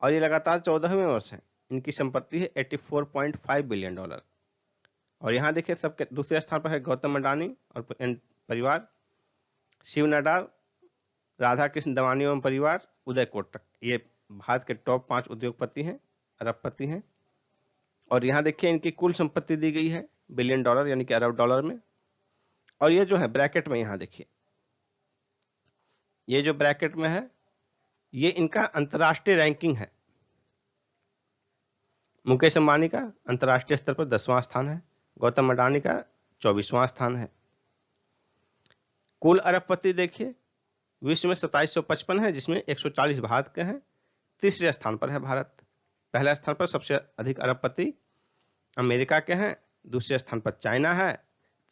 और ये लगातार 14वें वर्ष है। इनकी संपत्ति है 84.5 बिलियन डॉलर। और यहाँ देखिए सबके दूसरे स्थान पर है गौतम अडानी और परिवार, शिव नाडार, राधा कृष्ण दवानी एवं परिवार, उदय कोटक। ये भारत के टॉप 5 उद्योगपति हैं, अरबपति हैं। और यहाँ देखिए इनकी कुल संपत्ति दी गई है बिलियन डॉलर यानी कि अरब डॉलर में। और ये जो है ब्रैकेट में, यहाँ देखिए ये जो ब्रैकेट में है ये इनका अंतर्राष्ट्रीय रैंकिंग है। मुकेश अंबानी का अंतर्राष्ट्रीय स्तर पर 10वां स्थान है, गौतम अडानी का 24वां स्थान है। कुल अरबपति देखिए विश्व में 2755 है, जिसमें 140 भारत के हैं। तीसरे स्थान पर है भारत। पहला स्थान पर सबसे अधिक अरबपति अमेरिका के हैं, दूसरे स्थान पर चाइना है,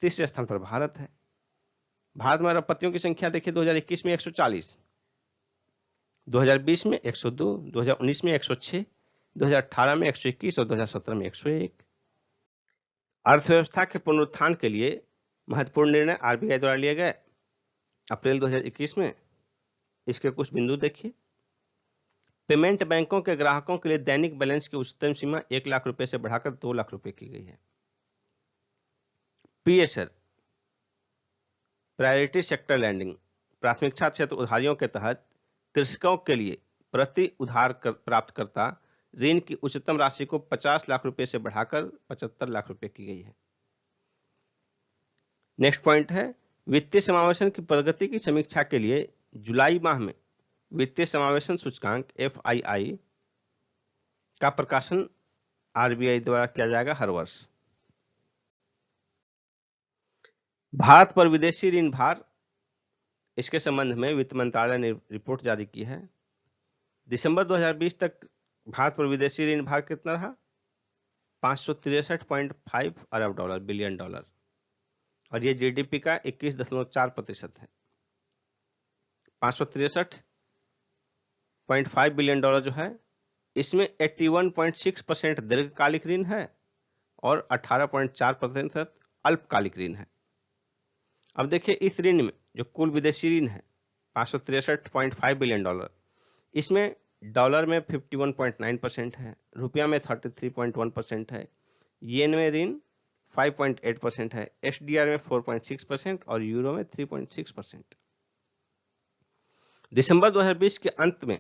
तीसरे स्थान पर भारत है। भारत में अरबपतियों की संख्या देखिए 2021 में 140, 2020 में 102, 2019 में 106, 2018 में 121 और 2017 में 101। अर्थव्यवस्था के पुनरुत्थान के लिए महत्वपूर्ण निर्णय आरबीआई द्वारा लिए गए अप्रैल 2021 में। इसके कुछ बिंदु देखिए। पेमेंट बैंकों के ग्राहकों के लिए दैनिक बैलेंस की उच्चतम सीमा 1 लाख रुपए से बढ़ाकर 2 लाख रुपए की गई है। पीएसएल प्रायोरिटी सेक्टर लैंडिंग प्राथमिकता क्षेत्र उधारियों के तहत कृषकों के लिए प्रति उधार प्राप्तकर्ता ऋण की उच्चतम राशि को 50 लाख रुपए से बढ़ाकर 75 लाख रुपए की गई है। नेक्स्ट पॉइंट है वित्तीय समावेशन की प्रगति की समीक्षा के लिए जुलाई माह में वित्तीय समावेशन सूचकांक FII का प्रकाशन आरबीआई द्वारा किया जाएगा हर वर्ष। भारत पर विदेशी ऋण भार, इसके संबंध में वित्त मंत्रालय ने रिपोर्ट जारी की है। दिसंबर 2020 तक भारत पर विदेशी ऋण भार कितना रहा? 563.5 अरब डॉलर, बिलियन डॉलर, और ये जीडीपी का 21.4% है। 563.5 बिलियन डॉलर जो है, इसमें 81.6% दीर्घकालिक ऋण है और 18.4% अल्पकालिक ऋण है। अब देखिए इस ऋण में जो कुल विदेशी ऋण है 563.5 बिलियन डॉलर, इसमें डॉलर में 51.9% है, रुपया में 33.1% है, येन में ऋण 5.8% है, एसडीआर में 4.6% और यूरो में 3.6%। दिसंबर 2020 के अंत में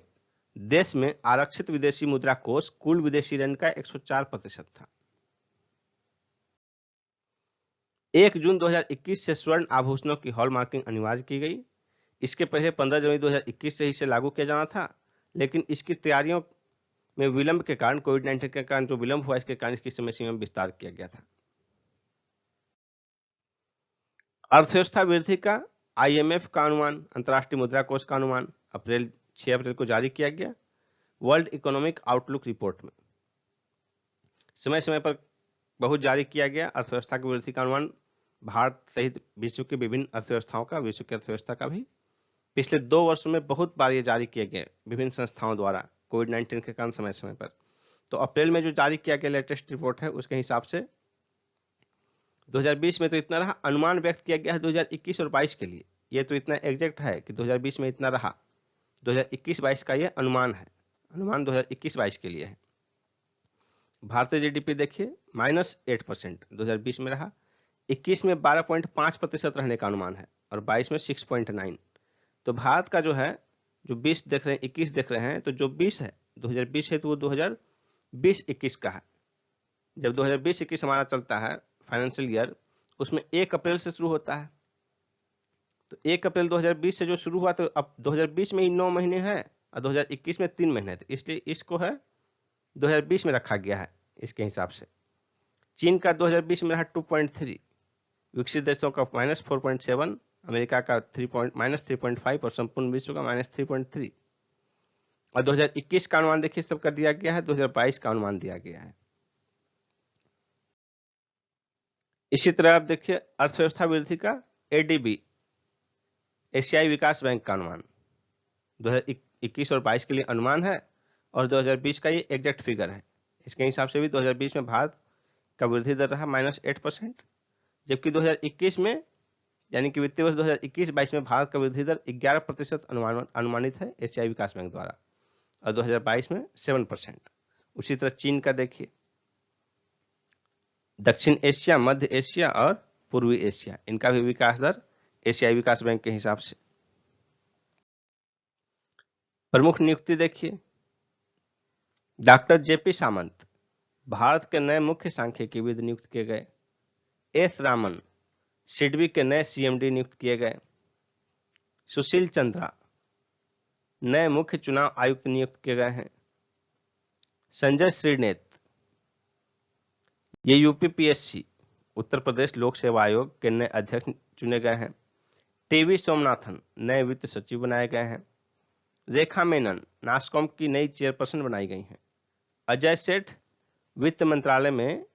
देश में आरक्षित विदेशी मुद्रा कोष कुल विदेशी ऋण का 104% था। 1 जून 2021 से स्वर्ण आभूषणों की हॉलमार्किंग अनिवार्य की गई। इसके पहले 15 जनवरी 2021 से इसे लागू किया जाना था, लेकिन इसकी तैयारियों में विलंब के कारण, कोविड-19 के कारण जो विलंब हुआ, इसके कारण इसकी समय सीमा में विस्तार किया गया था। अर्थव्यवस्था वृद्धि का IMF का अनुमान, अंतर्राष्ट्रीय मुद्रा कोष का अनुमान 6 अप्रैल को जारी किया गया वर्ल्ड इकोनॉमिक आउटलुक रिपोर्ट में। समय समय पर बहुत जारी किया गया अर्थव्यवस्था की वृद्धि का अनुमान, भारत सहित विश्व के विभिन्न अर्थव्यवस्थाओं का, विश्व की अर्थव्यवस्था का भी। पिछले 2 वर्षों में बहुत बार ये जारी किए गए विभिन्न संस्थाओं द्वारा कोविड-19 के कारण समय समय पर। तो अप्रैल में जो जारी किया गया लेटेस्ट रिपोर्ट है, उसके हिसाब से 2020 में तो इतना रहा। अनुमान व्यक्त किया गया है 2021 और 22 के लिए। ये तो इतना एग्जैक्ट है कि 2020 में इतना रहा, 2021-22 का ये अनुमान है। अनुमान 2021-22 के लिए है। भारतीय जीडीपी देखिए -8% 2020 में रहा, 21 में 12.5% रहने का अनुमान है और 22 में 6.9। तो भारत का जो है, जो 20 देख रहे हैं, 21 देख रहे हैं, तो जो 20 है 2020 है तो वो 2020-21 का है। जब 2020-21 हमारा चलता है फाइनेंशियल ईयर, उसमें 1 अप्रैल से शुरू होता है। तो 1 अप्रैल 2020 से जो शुरू हुआ, तो अब 2020 में ही 9 महीने हैं और 2021 में 3 महीने थे, इसलिए इसको है 2020 में रखा गया है इसके हिसाब से। चीन का 2020 में रहा 2.3, विकसित देशों का -4.7, अमेरिका का -3.5 और संपूर्ण विश्व का -3.3। और 2021 का अनुमान देखिए सबका दिया गया है, 2022 का अनुमान दिया गया है। इसी तरह आप देखिए अर्थव्यवस्था वृद्धि का ADB, एशियाई विकास बैंक का अनुमान 2021 और 22 के लिए अनुमान है और 2020 का ये एग्जैक्ट फिगर है। इसके हिसाब से भी 2020 में भारत का वृद्धि दर रहा -8%, जबकि 2021 में, यानी कि वित्तीय वर्ष 2021-22 में भारत का वृद्धि दर 11% अनुमानित है एशियाई विकास बैंक द्वारा और 2022 में 7%। उसी तरह चीन का देखिए, दक्षिण एशिया, मध्य एशिया और पूर्वी एशिया, इनका भी विकास दर एशियाई विकास बैंक के हिसाब से। प्रमुख नियुक्ति देखिए, डॉक्टर JP सामंत भारत के नए मुख्य सांख्यिकीविद नियुक्त किए गए। S रामन सिडबी के नए CMD नियुक्त किए गए। सुशील चंद्रा नए मुख्य चुनाव आयुक्त नियुक्त किए गए हैं। संजय श्रीनेत ये UPPSC उत्तर प्रदेश लोक सेवा आयोग के नए अध्यक्ष चुने गए हैं। TV सोमनाथन नए वित्त सचिव बनाए गए हैं। रेखा मेनन नास्कॉम की नई चेयरपर्सन बनाई गई हैं। अजय सेठ वित्त मंत्रालय में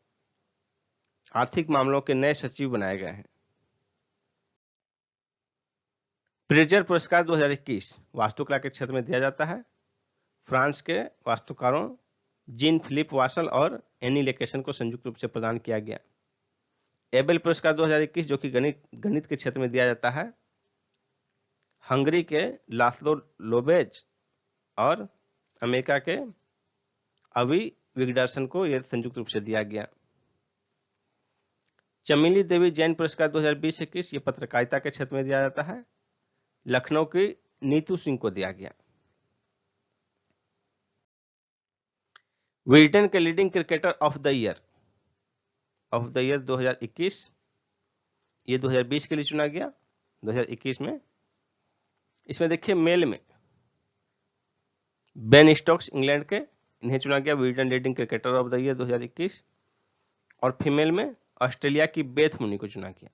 आर्थिक मामलों के नए सचिव बनाए गए हैं। प्रिजर पुरस्कार 2021 वास्तुकला के क्षेत्र में दिया जाता है। फ्रांस के वास्तुकारों जीन फिलिप वासल और एनी लेकेसन को संयुक्त रूप से प्रदान किया गया। एबेल पुरस्कार 2021 जो कि गणित के क्षेत्र में दिया जाता है, हंगरी के लास्लो लोबेज और अमेरिका के अवी विगडर्सन को यह संयुक्त रूप से दिया गया। चमेली देवी जैन पुरस्कार 2020-21 ये पत्रकारिता के क्षेत्र में दिया जाता है। लखनऊ की नीतू सिंह को दिया गया। विल्टन के leading cricketer of the year 2021 ये 2020 के लिए चुना गया। 2021 में इसमें देखिए मेल में बेन स्टोक्स इंग्लैंड के, इन्हें चुना गया Wilton leading cricketer of the year 2021, और फीमेल में ऑस्ट्रेलिया की बेथ मुनी को चुना गया।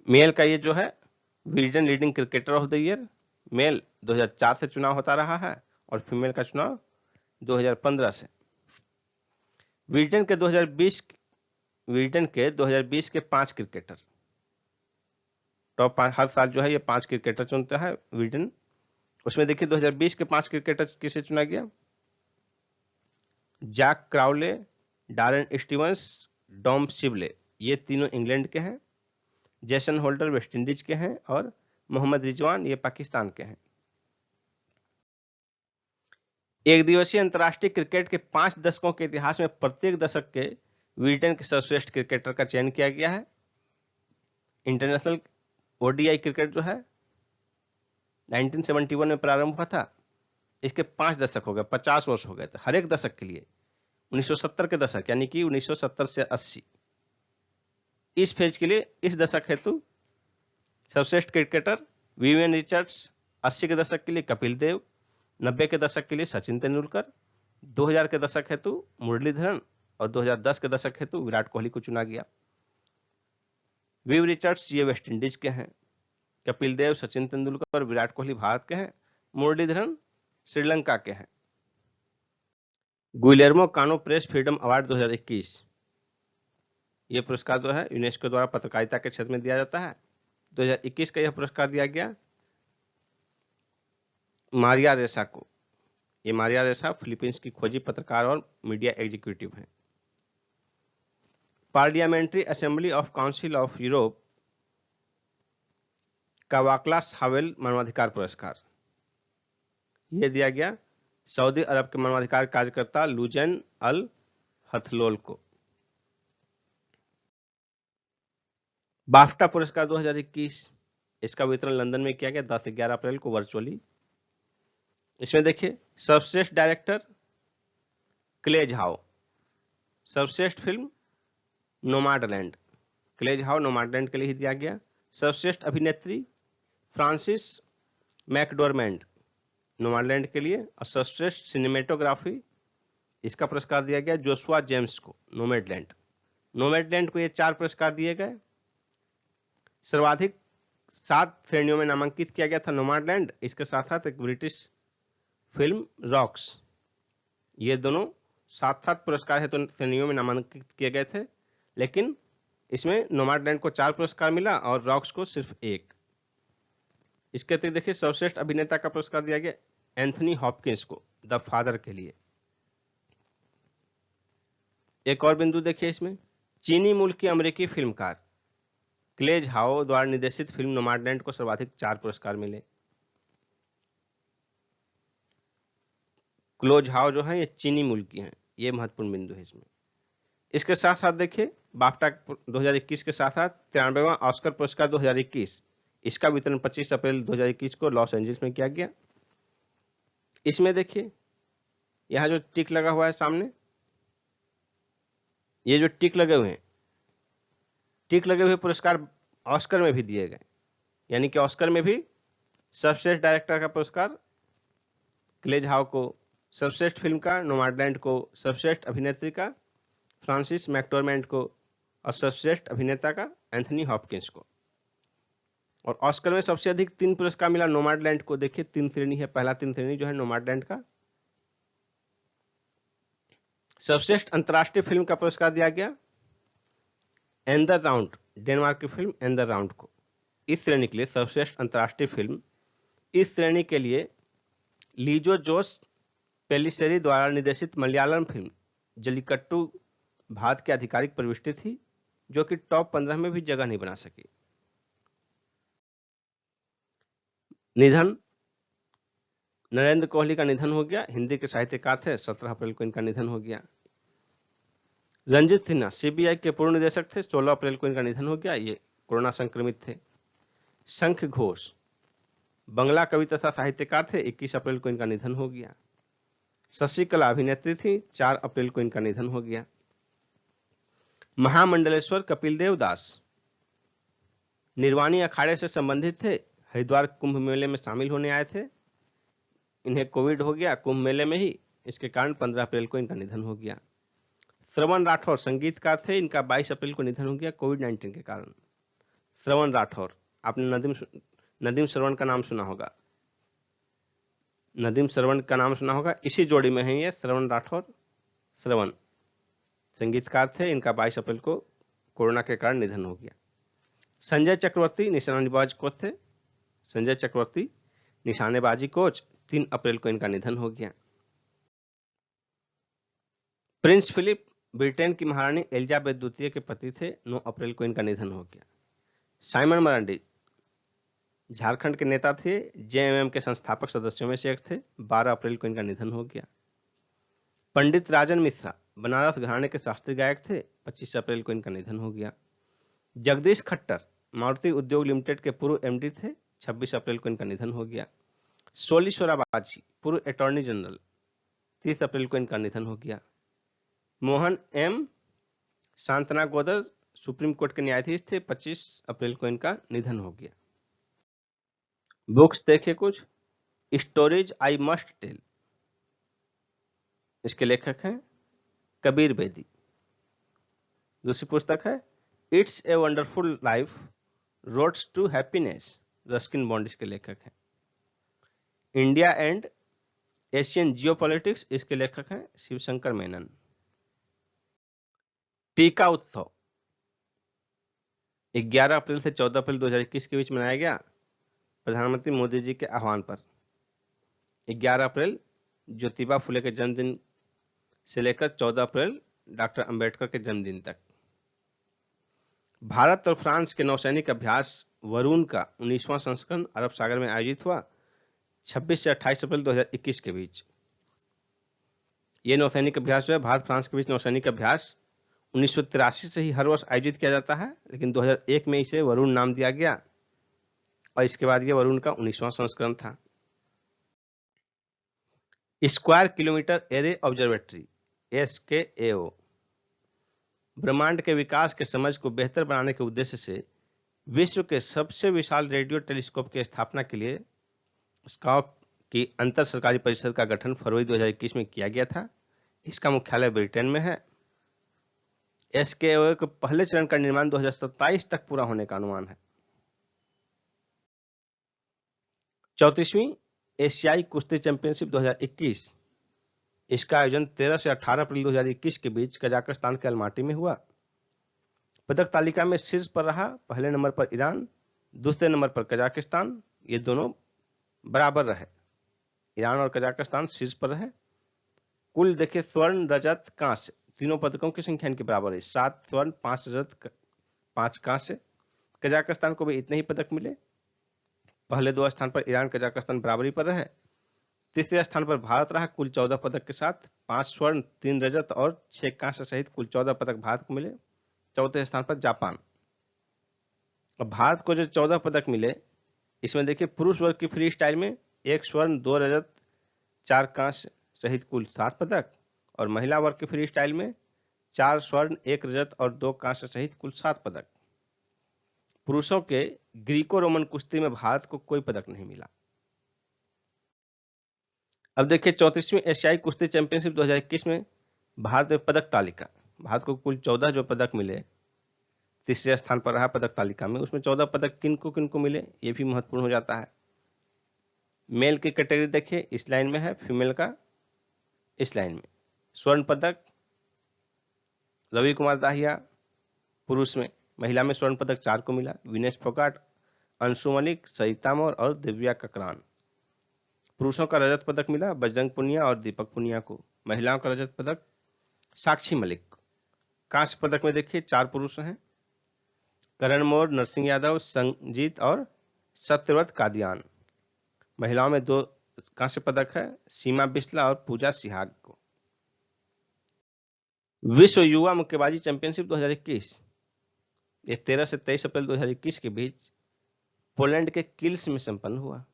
मेल का ये जो है Wisden leading cricketer of the year, male 2004 से चुनाव होता रहा है और फीमेल का चुनाव 2015 से। विल्टन के 2020 के 5 क्रिकेटर, टॉप 5 हर साल जो है ये 5 क्रिकेटर चुनता है विल्टन। उसमें देखिए 2020 के 5 क्रिकेटर किसे चुना गया? Zak Crawley, Darren Stevens, Dom Sibley, ये तीनों इंग्लैंड के हैं। जेसन होल्डर वेस्ट इंडीज के हैं और मोहम्मद रिजवान ये पाकिस्तान के हैं। एक दिवसीय अंतर्राष्ट्रीय क्रिकेट के 5 दशकों के इतिहास में प्रत्येक दशक के विल्टन के सर्वश्रेष्ठ क्रिकेटर का चयन किया गया है। इंटरनेशनल ओडीआई क्रिकेट जो है 1971 में प्रारंभ हुआ था, इसके 5 दशक हो गए, 50 वर्ष हो गए थे हर एक दशक के लिए। 1970 के दशक यानी कि 1970 से 80 इस फेज के लिए, इस दशक हेतु सर्वश्रेष्ठ क्रिकेटर विवियन रिचर्ड्स, 80 के दशक के लिए कपिल देव, 90 के दशक के लिए सचिन तेंदुलकर, 2000 के दशक हेतु मुरलीधरन और 2010 के दशक हेतु विराट कोहली को चुना गया। विव रिचर्ड्स ये वेस्ट इंडीज के हैं, कपिल देव, सचिन तेंदुलकर और विराट कोहली भारत के हैं, मुरलीधरन श्रीलंका के हैं। गुइलेर्मो कानो प्रेस फ्रीडम अवार्ड 2021 ये पुरस्कार जो है यूनेस्को द्वारा पत्रकारिता के क्षेत्र में दिया जाता है। 2021 का यह पुरस्कार दिया गया मारिया रेसा को। ये मारिया रेसा फिलीपींस की खोजी पत्रकार और मीडिया एग्जीक्यूटिव हैं। Parliamentary assembly of council of Europe का वाक्लास हावेल मानवाधिकार पुरस्कार यह दिया गया सऊदी अरब के मानवाधिकार कार्यकर्ता लुजैन अल हथलोल को। बाफ्टा पुरस्कार 2021 इसका वितरण लंदन में किया गया 10 से 11 अप्रैल को वर्चुअली। इसमें देखिए सर्वश्रेष्ठ डायरेक्टर क्ले झाओ, सर्वश्रेष्ठ फिल्म नोमाडलैंड, क्ले झाओ नोमाडलैंड के लिए ही दिया गया। सर्वश्रेष्ठ अभिनेत्री फ्रांसिस मैकडोरमैंड नोमाडलैंड के लिए, और सर्वश्रेष्ठ सिनेमेटोग्राफी इसका पुरस्कार दिया गया जोशुआ जेम्स को नोमैडलैंड। नोमैडलैंड को ये 4 पुरस्कार दिए गए। सर्वाधिक 7 श्रेणियों में नामांकित किया गया था नोमैडलैंड, इसके साथ साथ एक ब्रिटिश फिल्म रॉक्स, ये दोनों 7 पुरस्कार है तो श्रेणियों में नामांकित किए गए थे, लेकिन इसमें नोमैडलैंड को 4 पुरस्कार मिला और रॉक्स को सिर्फ 1। इसके अतिरिक्त देखिए सर्वश्रेष्ठ अभिनेता का पुरस्कार दिया गया एंथनी हॉपकिंस को द फादर के लिए। एक और बिंदु देखिए इसमें, चीनी मूल की अमेरिकी फिल्मकार क्ले झाओ द्वारा निर्देशित फिल्म नोमैडलैंड को सर्वाधिक 4 पुरस्कार मिले। क्लो झाओ जो है ये चीनी मूल की हैं, ये महत्वपूर्ण बिंदु है इसमें। इसके साथ साथ देखिए बाफ्टा 2021 के साथ साथ 93वां ऑस्कर पुरस्कार 2021 इसका वितरण 25 अप्रैल 2021 को लॉस एंजल्स में किया गया। इसमें देखिए यहाँ जो टिक लगा हुआ है सामने, ये जो टिक लगे हुए हैं, टिक लगे हुए पुरस्कार ऑस्कर में भी दिए गए, यानी कि ऑस्कर में भी सर्वश्रेष्ठ डायरेक्टर का पुरस्कार क्ले झाओ को, सर्वश्रेष्ठ फिल्म का नोमैडलैंड को, सर्वश्रेष्ठ अभिनेत्री का फ्रांसिस मैकडोरमैंड को और सर्वश्रेष्ठ अभिनेता का एंथनी हॉपकिंस को। और ऑस्कर में सबसे अधिक 3 पुरस्कार मिला नोमैडलैंड को। देखिए 3 श्रेणी है, पहला 3 श्रेणी जो है नोमैडलैंड का। सर्वश्रेष्ठ अंतर्राष्ट्रीय फिल्म का पुरस्कार दिया गया एंदर राउंड, डेनमार्क की फिल्म एंदर राउंड को। इस श्रेणी के लिए सर्वश्रेष्ठ अंतर्राष्ट्रीय फिल्म। इस श्रेणी के लिए लीजो जोस पेलिसेरी द्वारा निर्देशित मलयालम फिल्म जल्लीकट्टू भारत की आधिकारिक प्रविष्टि थी, जो कि टॉप 15 में भी जगह नहीं बना सकी। निधन, नरेंद्र कोहली का निधन हो गया। हिंदी के साहित्यकार थे, 17 अप्रैल को इनका निधन हो गया। रंजीत सिन्हा सीबीआई के पूर्व निदेशक थे, 16 अप्रैल को इनका निधन हो गया। ये कोरोना संक्रमित थे। शंख घोष बंगला कवि तथा साहित्यकार थे, 21 अप्रैल को इनका निधन हो गया। शशिकला अभिनेत्री थी, 4 अप्रैल को इनका निधन हो गया। महामंडलेश्वर कपिल देव दास निर्वाणी अखाड़े से संबंधित थे, हरिद्वार कुंभ मेले में शामिल होने आए थे। इन्हें कोविड हो गया कुंभ मेले में ही, इसके कारण 15 अप्रैल को इनका निधन हो गया। श्रवण राठौर संगीतकार थे, इनका 22 अप्रैल को निधन हो गया कोविड-19 के कारण। श्रवण राठौर, आपने नदीम श्रवण का नाम सुना होगा, नदीम श्रवण का नाम सुना होगा, इसी जोड़ी में है ये श्रवण राठौर। श्रवण संगीतकार थे, इनका 22 अप्रैल को कोरोना के कारण निधन हो गया। संजय चक्रवर्ती निशानेबाज कोच थे, संजय चक्रवर्ती निशानेबाजी कोच, 3 अप्रैल को इनका निधन हो गया। प्रिंस फिलिप ब्रिटेन की महारानी एलिजाबेथ द्वितीय के पति थे, 9 अप्रैल को इनका निधन हो गया। साइमन मरांडी झारखंड के नेता थे, जेएमएम के संस्थापक सदस्यों में से एक थे, 12 अप्रैल को इनका निधन हो गया। पंडित राजन मिश्रा बनारस घराने के शास्त्रीय गायक थे, 25 अप्रैल को इनका निधन हो गया। जगदीश खट्टर मारुति उद्योग लिमिटेड के पूर्व एमडी थे, 26 अप्रैल को इनका निधन हो गया। सोलीश्वरा बाजी पूर्व अटॉर्नी जनरल, 30 अप्रैल को इनका निधन हो गया। मोहन एम शांतना गोदर सुप्रीम कोर्ट के न्यायाधीश थे, 25 अप्रैल को इनका निधन हो गया। बुक्स देखिए कुछ। स्टोरीज आई मस्ट टेल, इसके लेखक हैं कबीर बेदी। दूसरी पुस्तक है it's a wonderful life roads to happiness, Ruskin Bond इसके लेखक हैं। इंडिया एंड एशियन जियोपॉलिटिक्स, इसके लेखक हैं शिवशंकर मेनन। टीका उत्सव 11 अप्रैल से 14 अप्रैल 2021 के बीच मनाया गया, प्रधानमंत्री मोदी जी के आह्वान पर। 11 अप्रैल ज्योतिबा फुले के जन्मदिन से लेकर 14 अप्रैल डॉक्टर अंबेडकर के जन्मदिन तक। भारत और फ्रांस के नौसैनिक अभ्यास वरुण का 19वां संस्करण अरब सागर में आयोजित हुआ, 26 से 28 अप्रैल 2021 के बीच। ये नौसैनिक अभ्यास जो है, भारत फ्रांस के बीच नौसैनिक अभ्यास 1983 से ही हर वर्ष आयोजित किया जाता है, लेकिन 2001 में इसे वरुण नाम दिया गया और इसके बाद ये वरुण का 19वां संस्करण था। Square kilometre array observatory SKAO ब्रह्मांड के विकास के समझ को बेहतर बनाने के उद्देश्य से विश्व के सबसे विशाल रेडियो टेलीस्कोप की स्थापना के लिए स्काउट की अंतर सरकारी परिषद का गठन फरवरी 2021 में किया गया था। इसका मुख्यालय ब्रिटेन में है। SKAO के पहले चरण का निर्माण 2027 तक पूरा होने का अनुमान है। 34वीं एशियाई कुश्ती चैंपियनशिप 2021, इसका आयोजन 13 से 18 अप्रैल 2021 के बीच कजाकिस्तान के अलमाटी में हुआ। पदक तालिका में शीर्ष पर रहा, पहले नंबर पर ईरान, दूसरे नंबर पर कजाकिस्तान, ये दोनों बराबर रहे। ईरान और कजाकिस्तान शीर्ष पर रहे। कुल देखिए स्वर्ण, रजत, कांस्य तीनों पदकों की संख्या इनके बराबर है, 7 स्वर्ण, 5 रजत, 5 कांस्य। कजाकिस्तान को भी इतने ही पदक मिले। पहले 2 स्थान पर ईरान, कजाकिस्तान बराबरी पर रहे। तीसरे स्थान पर भारत रहा कुल 14 पदक के साथ, 5 स्वर्ण, 3 रजत और 6 कांस्य सहित कुल 14 पदक भारत को मिले। चौथे स्थान पर जापान। अब भारत को जो 14 पदक मिले, इसमें देखिए पुरुष वर्ग की फ्री स्टाइल में 1 स्वर्ण, 2 रजत, 4 कांस्य सहित कुल 7 पदक, और महिला वर्ग की फ्री स्टाइल में 4 स्वर्ण, 1 रजत और 2 कांस्य सहित कुल 7 पदक। पुरुषों के ग्रीको रोमन कुश्ती में भारत को कोई पदक नहीं मिला। अब देखिए 34वीं एशियाई कुश्ती चैंपियनशिप 2021 में भारत में पदक तालिका, भारत को कुल 14 जो पदक मिले, तीसरे स्थान पर रहा पदक तालिका में। उसमें 14 पदक किनको मिले, ये भी महत्वपूर्ण हो जाता है। मेल की कैटेगरी देखिए इस लाइन में है, फीमेल का इस लाइन में। स्वर्ण पदक रवि कुमार दाहिया पुरुष में, महिला में स्वर्ण पदक 4 को मिला, विनेश फोगाट अंशु मलिक, सरिता मौर्य और दिव्या ककरान। पुरुषों का रजत पदक मिला बजरंग पुनिया और दीपक पुनिया को। महिलाओं का रजत पदक साक्षी मलिक। कांस्य पदक में देखिए 4 पुरुष हैं, करण मौर्य, नरसिंह यादव, संजीत और सत्यव्रत कादियान। महिलाओं में 2 कांस्य पदक है, सीमा बिस्ला और पूजा सिहाग को। विश्व युवा मुक्केबाजी चैंपियनशिप 2021 ये 13 से 23 अप्रैल 2021 के बीच पोलैंड के किल्स में संपन्न हुआ।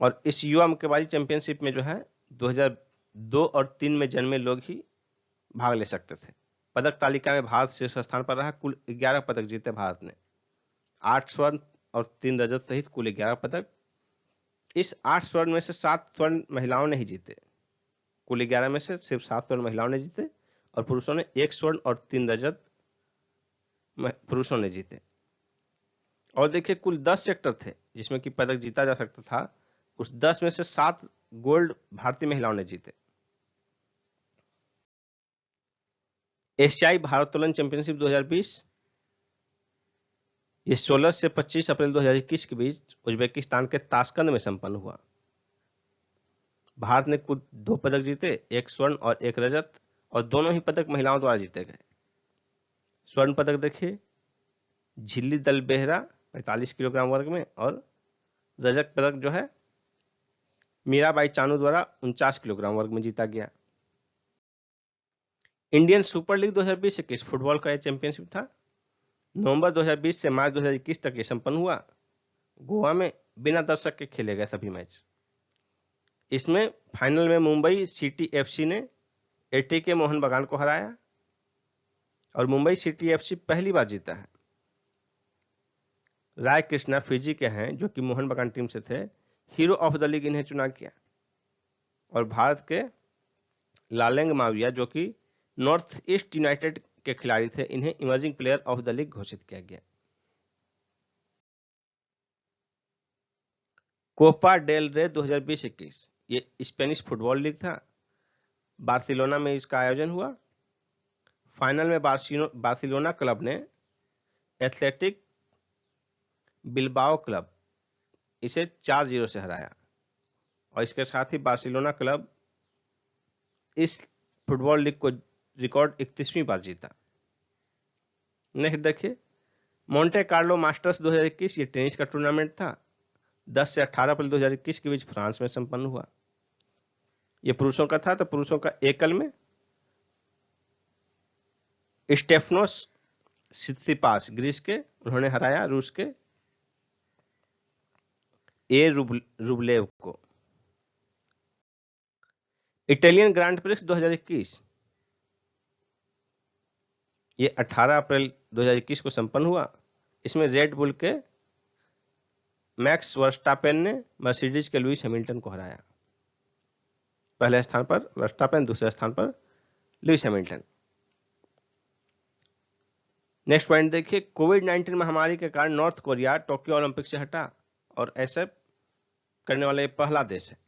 और इस युवा मुक्केबाजी चैंपियनशिप में जो है 2002 और 3 में जन्मे लोग ही भाग ले सकते थे। पदक तालिका में भारत शीर्ष स्थान पर रहा। कुल 11 पदक जीते भारत ने, 8 स्वर्ण और 3 रजत सहित कुल 11 पदक। इस 8 स्वर्ण में से 7 स्वर्ण महिलाओं ने ही जीते। कुल 11 में से सिर्फ 7 स्वर्ण महिलाओं ने जीते और पुरुषों ने 1 स्वर्ण और 3 रजत पुरुषों ने जीते। और देखिए कुल 10 सेक्टर थे जिसमें कि पदक जीता जा सकता था। उस 10 में से 7 गोल्ड भारतीय महिलाओं ने जीते। एशियाई भारोत्तोलन चैंपियनशिप 2020 ये 16 से 25 अप्रैल 2021 के बीच उज्बेकिस्तान के ताशकंद में संपन्न हुआ। भारत ने कुल 2 पदक जीते, 1 स्वर्ण और 1 रजत, और दोनों ही पदक महिलाओं द्वारा जीते गए। स्वर्ण पदक देखिए झिल्ली दल बेहरा 45 किलोग्राम वर्ग में, और रजत पदक जो है मीराबाई चानू द्वारा 49 किलोग्राम वर्ग में जीता गया। इंडियन सुपर लीग 2020-21 फुटबॉल का यह चैंपियनशिप था। नवंबर 2020 से मार्च 2021 तक ये संपन्न हुआ। गोवा में बिना दर्शक के खेले गए सभी मैच। इसमें फाइनल में मुंबई सिटी एफसी ने एटीके मोहन बगान को हराया और मुंबई सिटी एफसी पहली बार जीता है। राय कृष्णा फिजी के हैं जो कि मोहन बगान टीम से थे, हीरो ऑफ द लीग इन्हें चुना गया। और भारत के लालेंग माविया जो कि नॉर्थ ईस्ट यूनाइटेड के खिलाड़ी थे, इन्हें emerging player of the league घोषित किया गया। कोपा डेल रे 2020-21 ये स्पेनिश फुटबॉल लीग था। बार्सिलोना में इसका आयोजन हुआ। फाइनल में बार्सिलोना क्लब ने एथलेटिक बिल्बाओ क्लब इसे 4-0 से हराया और इसके साथ ही बार्सिलोना क्लब इस फुटबॉल लीग को रिकॉर्ड 31वीं बार जीता। नेक्स्ट देखिए मोंटे कार्लो मास्टर्स 2021 ये टेनिस का टूर्नामेंट था। 10 से 18 अप्रैल 2021 के बीच फ्रांस में संपन्न हुआ। ये पुरुषों का था, तो पुरुषों का एकल में स्टेफनोस सित्सिपास ग्रीस के, उन्होंने हराया रूस के ए रुबलेव को। इटालियन ग्रांड प्रिक्स 2021 ये 18 अप्रैल 2021 को संपन्न हुआ। इसमें रेड बुल के मैक्स वर्स्टापेन ने मर्सिडीज के लुइस हैमिल्टन को हराया। पहले स्थान पर वर्स्टापेन, दूसरे स्थान पर लुइस हैमिल्टन। नेक्स्ट पॉइंट देखिए कोविड-19 महामारी के कारण नॉर्थ कोरिया टोक्यो ओलंपिक से हटा और ऐसे करने वाला ये पहला देश है।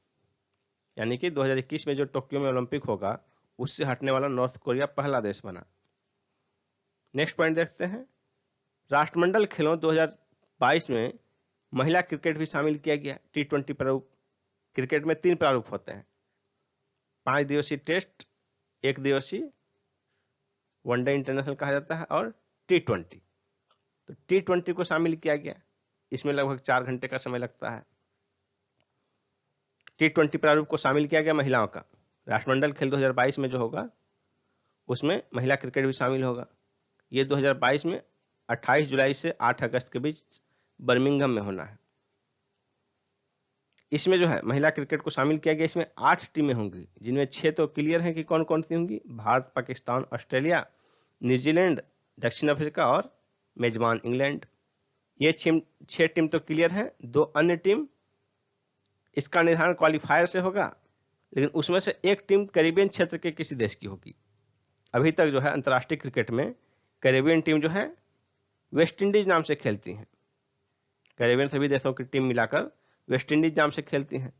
यानी कि 2021 में जो टोक्यो में ओलंपिक होगा उससे हटने वाला नॉर्थ कोरिया पहला देश बना। नेक्स्ट पॉइंट देखते हैं राष्ट्रमंडल खेलों 2022 में महिला क्रिकेट भी शामिल किया गया। T20 प्रारूप। क्रिकेट में 3 प्रारूप होते हैं, 5 दिवसीय टेस्ट, 1 दिवसीय वनडे इंटरनेशनल कहा जाता है, और T20। तो T20 को शामिल किया गया। इसमें लगभग 4 घंटे का समय लगता है। T20 प्रारूप को शामिल किया गया महिलाओं का। राष्ट्रमंडल खेल 2022 में जो होगा उसमें महिला क्रिकेट भी शामिल होगा। ये 2022 में 28 जुलाई से 8 अगस्त के बीच बर्मिंघम में होना है। इसमें जो है महिला क्रिकेट को शामिल किया गया। इसमें 8 टीमें होंगी जिनमें 6 तो क्लियर हैं कि कौन कौन सी होंगी। भारत, पाकिस्तान, ऑस्ट्रेलिया, न्यूजीलैंड, दक्षिण अफ्रीका और मेजबान इंग्लैंड। ये 6 टीम तो क्लियर हैं। 2 अन्य टीम इसका निर्धारण क्वालिफायर से होगा, लेकिन उसमें से एक टीम कैरिबियन क्षेत्र के किसी देश की होगी। अभी तक जो है अंतर्राष्ट्रीय क्रिकेट में कैरिबियन टीम जो है वेस्ट इंडीज नाम से खेलती हैं। कैरिबियन सभी देशों की टीम मिलाकर वेस्ट इंडीज नाम से खेलती हैं,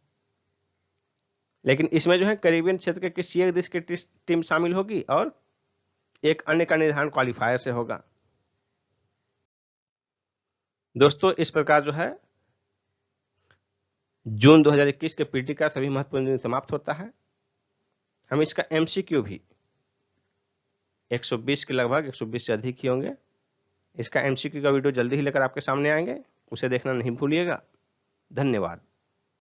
लेकिन इसमें जो है कैरिबियन क्षेत्र के किसी एक देश की टीम शामिल होगी और एक अन्य का निर्धारण क्वालिफायर से होगा। दोस्तों इस प्रकार जो है जून 2021 के पीटी का सभी महत्वपूर्ण दिन समाप्त होता है। हम इसका एमसीक्यू भी 120 के लगभग 120 से अधिक ही होंगे। इसका एमसीक्यू का वीडियो जल्दी ही लेकर आपके सामने आएंगे, उसे देखना नहीं भूलिएगा। धन्यवाद।